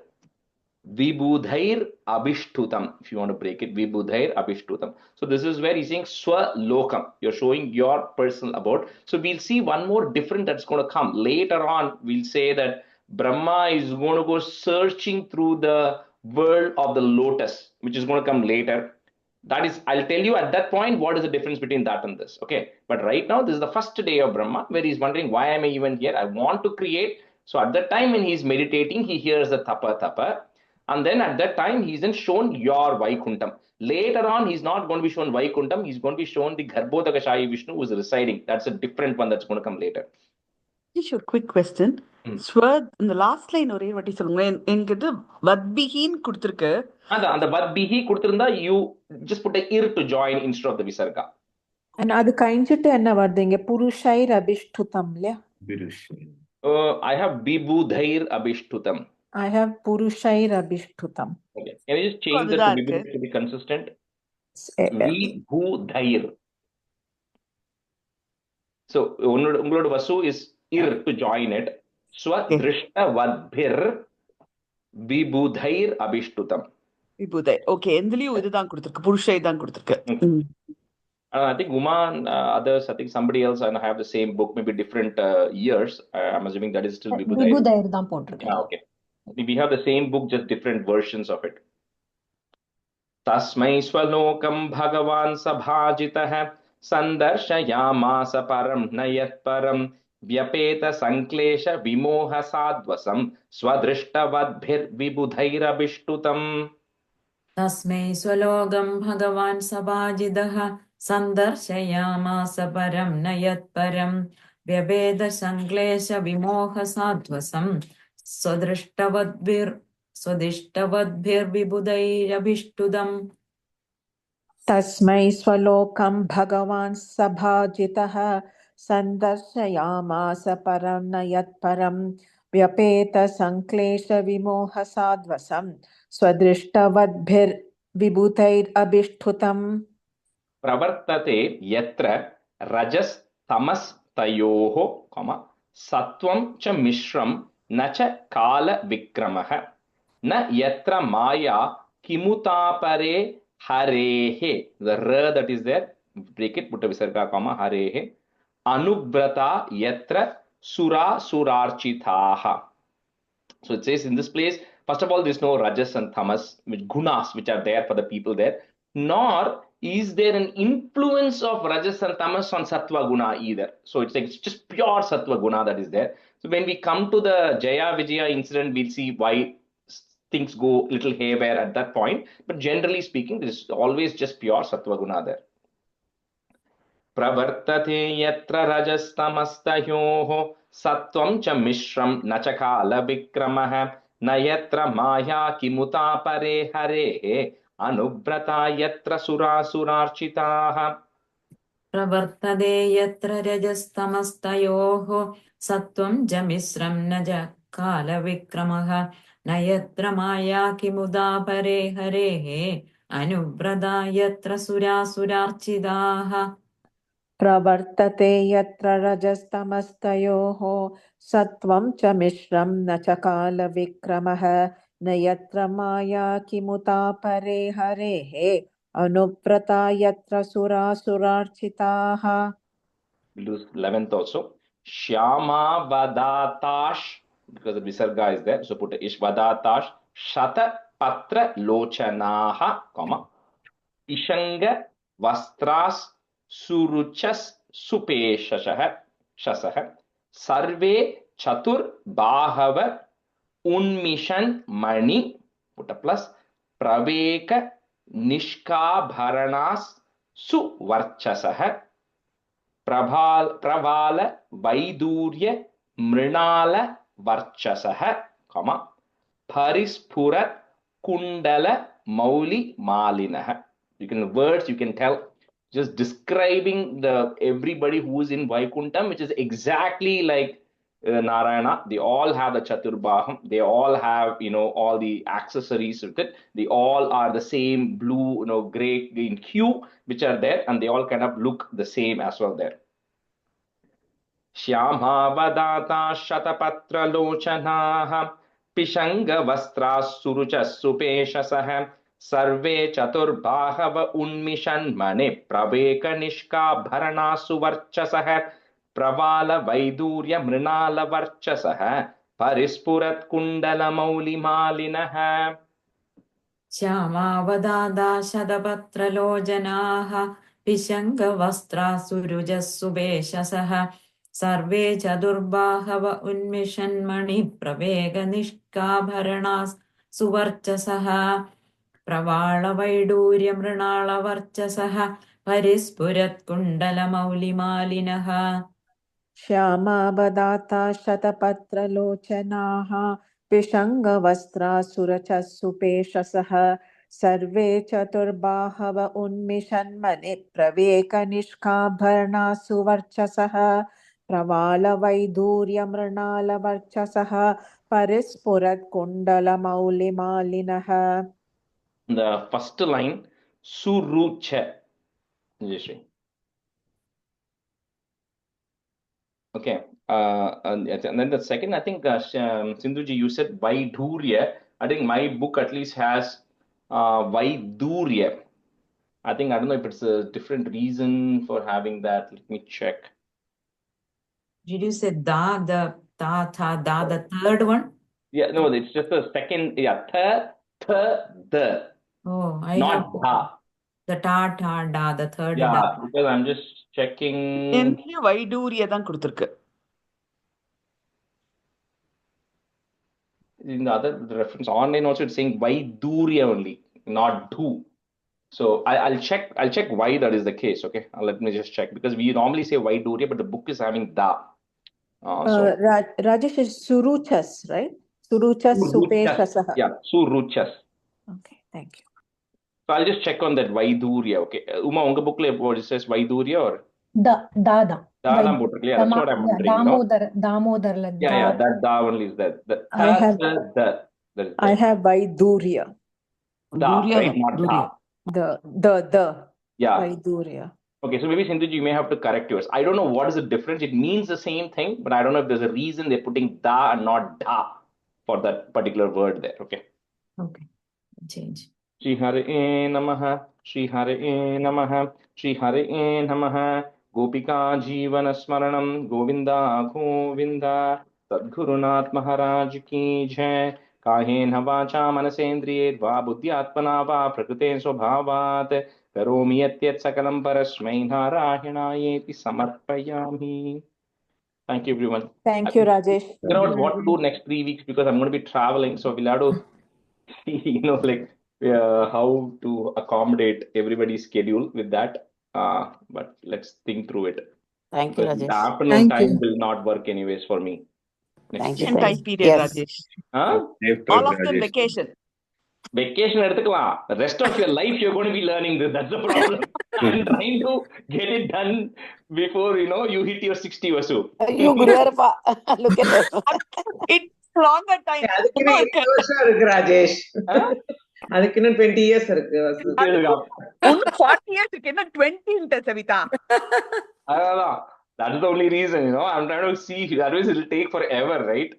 vibudhair abhishtutam. If you want to break it, vibudhair abhishtutam. So this is where he's saying swalokam. You're showing your personal abode. So we'll see one more different that's going to come later on. We'll say that Brahma is going to go searching through the world of the lotus, which is going to come later. That is, I'll tell you at that point what is the difference between that and this. Okay, but right now this is the first day of Brahma where he's wondering, why am I even here? I want to create. So at that time when he's meditating, he hears the tapa, and then at that time he isn't shown your Vaikuntham. Later on he's not going to be shown Vaikuntham, he's going to be shown the Garbhodakashayi Vishnu who is residing. That's a different one that's going to come later. Just a quick question. Swad in the last line ஒரே வாட்டி சொல்லுங்க. என்கிட்ட வத்பிஹின்னு கொடுத்திருக்கு. அந்த வத்பிஹி கொடுத்திருந்தா you just put a ir to join instead of the visarga. And அது கழிஞ்சிட்டு என்ன வருதுங்க? புருஷைர் அபிஷ்டுதம் இல்லையா? I have bibudhair abhishtutam. I have purushair abhishtutam. Okay. Can you just change that to be consistent? Vibudhair. So ungalod vasu is ir to join it. Swadrishta vadbhir vibudhair abhishtutam. Vibudhair. Okay. எந்தலியும் இதுதான் கொடுத்திருக்கு. புருஷை தான் கொடுத்திருக்கு. I think Uma and others, I think somebody else have the same book, maybe different years. I'm assuming that is still Vibudhair. Vibudhair தான் போட்டிருக்கேன். Okay. We have the same book, just different versions of it. Tasmai swalokam bhagavan sabhajitah sandarshayamasa param nayat param vyapeta sanklesha vimoha sadvasam swadrishtavadbhir vibudhair abhishtutam. Tasmai swalogam bhagavan sabhajidah sandarshayamasa param nayat param vyapeta sanklesha vimoha sadvasam swadrishtavadbhir vibudhair abhishtudam. Tasmai swalokam bhagavan sabhajitah सन्दर्शयामास परं न यत्परं व्यपेतसङ्क्लेशविमोहसाध्वसं स्वदृष्टवद्भिर्विभूतैरभिष्ठुतम् प्रवर्तते यत्र रजस्तमस्तयोः सत्वं च मिश्रं न च कालविक्रमः न यत्र माया किमुतापरे हरेः. The r that is there, break it, put a visarga comma, हरेः अनुव्रता यत्र sura surarchitaha. So it says in this place, first of all, there's no rajas and tamas, which gunas, which are there for the people there, nor is there an influence of rajas and tamas on sattva guna either. So it's like it's just pure sattva guna that is there. So when we come to the Jaya Vijaya incident, we'll see why things go little haywire at that point. But generally speaking, there is always just pure sattva guna there. प्रवर्तते यत्र रजस्तमस्तयोः सत्वं च मिश्रं न च कालविक्रमः न यत्र माया किमुता परे हरेः अनुव्रता यत्र सुरासुरार्चिताः. प्रवर्तते यत्र रजस्तमस्तयोः सत्वं च मिश्रं न च कालविक्रमः न यत्र माया किमुदा परे हरेः अनुव्रता यत्र सुरासुरार्चिताः. प्रवर्तते यत्र रजस्तमस्तयोः सत्वं च मिश्रं न च कालविक्रमः न यत्र माया किमुता परे हरेः अनुव्रता यत्र सुरासुरार्चिताः. We'll do 11th also. Shyama vadatash, because the visarga is there, so put a ish vadatash shata patra lochanaha, comma ishanga vastras suruchas supeshashah shasah sarve chatur bahava unmishan mani, put a plus, praveka nishkabharanas suvarchasah प्रवाल वैदूर्य Mrinal वर्चसः, परिस्फुरत् कुंडल मौलि मालिनः. You can words, you can tell, just describing the everybody who is in Vaikuntham, which is exactly like Narayana. They all have the Chaturbaham. They all have, all the accessories with it. They all are the same blue, gray in hue, which are there, and they all kind of look the same as well there. श्यामावदाता शतपत्रलोचनाः पिशङ्गवस्त्राः सुरुचः सुपेशसः सर्वे चतुर्बाहव उन्मिषन्मणि प्रवेकनिष्काभरणाः सुवर्चसः प्रवालवैदूर्य मृणालवर्चसः परिस्फुरत्कुण्डलमौलिमालिनः. श्यामावदादा शतपत्रलोचनाः पिशङ्गवस्त्राः सुरुचः सुपेशसः सर्वे चतुर्बाहव उन्मिषन्मणि प्रवेगनिष्काभरणाः सुवर्चसः प्रवालवैडूर्यमृणालवर्चसः परिस्फुरत्कुण्डलमौलिमालिनः. श्यामावदाता शतपत्रलोचनाः पिशङ्गवस्त्राः सुरचः सुपेशसः सर्वे चतुर्बाहव उन्मिषन्मणि प्रवेकनिष्काभरणाः सुवर्चसः प्रवालवैदूर्यमृणालवर्चसः परिस्फुरत्कुण्डलमौलिमालिनः. The first line, Surucha. Okay. And then the second, I think, Sindhuji, you said Vaidurya. I think my book at least has Vaidurya. I don't know if it's a different reason for having that. Let me check. Did you say the third one? Yeah, no, it's just the second. Yeah, the. Oh, I not have da. The da, the third Yeah, da. because I'm just checking. எனக்கு வைடூரிய தான் கொடுத்திருக்கு. In the other reference online also it's saying Vaidurya only, not do. So I'll check why that is the case. Okay, let me just check, because we normally say Vaidurya, but the book is having da. Rajesh is Suruchas, right? Suruchas Supeshasah. Yeah, Suruchas. Okay, thank you. So I'll just check on that Vaidurya. Okay, Uma, unga book what it says Vaidurya or? Da. Da By தான் போட்டிருக்கலையா? That's what I'm wondering, you know. Damodarல Yeah, that da only is that. I have That is I that. have by Durya. Da, Durya, right? Not da. Durya. The Yeah. by Durya. Okay, so maybe Sindhuji, you may have to correct yours. I don't know what is the difference. It means the same thing, but I don't know if there's a reason they're putting da and not da for that particular word there. Okay. Okay. Change. Shri Hare Namaha, Shri Hare Namaha, Shri Hare Namaha, Gopika Jeevana Smaranam, Govinda Govinda, Sadgurunath Maharaj Ki Jai, Kahen Vacha Manasendriye Va Buddhyatmana Va Prakrite Swabhavat, Karomi Yatyat Sakalam Parasmai Narayanaayeti Samarpayami. Thank you, everyone. Thank you, Rajesh. You know what to do next 3 weeks because I'm going to be traveling, so we'll have to see, you know, like how to accommodate everybody's schedule with that. But let's think through it. Thank you, Because the Rajesh. afternoon Thank time you. will not work anyways for me. Thank you. Vacation time period, Yes. Rajesh. Huh? Safe All trip, of them Rajesh. vacation. Vacation எடுத்துக்கலாம். The rest of your life you're going to be learning this. That's the problem. I'm trying to get it done before, you know, you hit your 60 Vasu. You Guruyarappa. Look at him. It's longer time. அதுக்கு இன்னும் 20 வருஷம் இருக்கு ராஜேஷ். அதுக்கு இன்னும் 20 years இருக்கு வசு. இன்னும் 40 years இருக்கு. என்ன 20 இல்ல சவிதா? அதான். That's the only reason, you know. I'm trying to see. Otherwise, it'll take forever, right?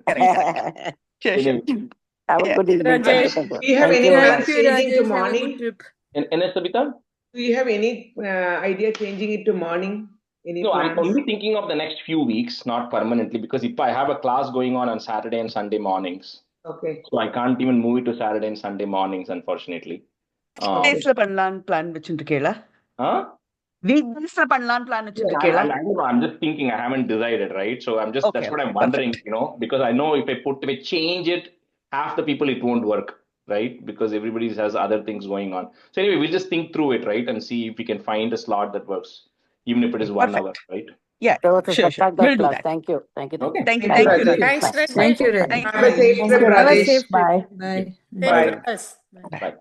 Correct. Sure. Have a good evening. Rajesh, Do you have any plans changing to Rajesh. Have a morning? good trip. And Sabita? Do you have any idea changing it to morning? Any No, plans? I'm only thinking of the next few weeks, not permanently, because if I have a class going on Saturday and Sunday mornings, Okay. so I can't even move it to Saturday and Sunday mornings, unfortunately. Weekdaysல பண்ணலாம்னு plan வச்சிருக்கேளா? Huh? Weekdaysல பண்ணலாம்னு plan I வச்சிருக்கேளா? don't know. I'm just thinking. I haven't decided, right? So I'm just that's what I'm wondering, you know, because I know if I change it, half the people it won't work, right? Because everybody has other things going on. So anyway, we'll just think through it, right, and see if we can find a slot that works, even if it is 1 hour, right? Yeah, sure. We'll do that. Thank you. Thank you. Okay. Thank you. Thanks, Bye. Rajesh. Thank you, Rajesh. Thank Have a safe trip, Have a Rajesh. safe trip. Bye. Stay with us. Bye.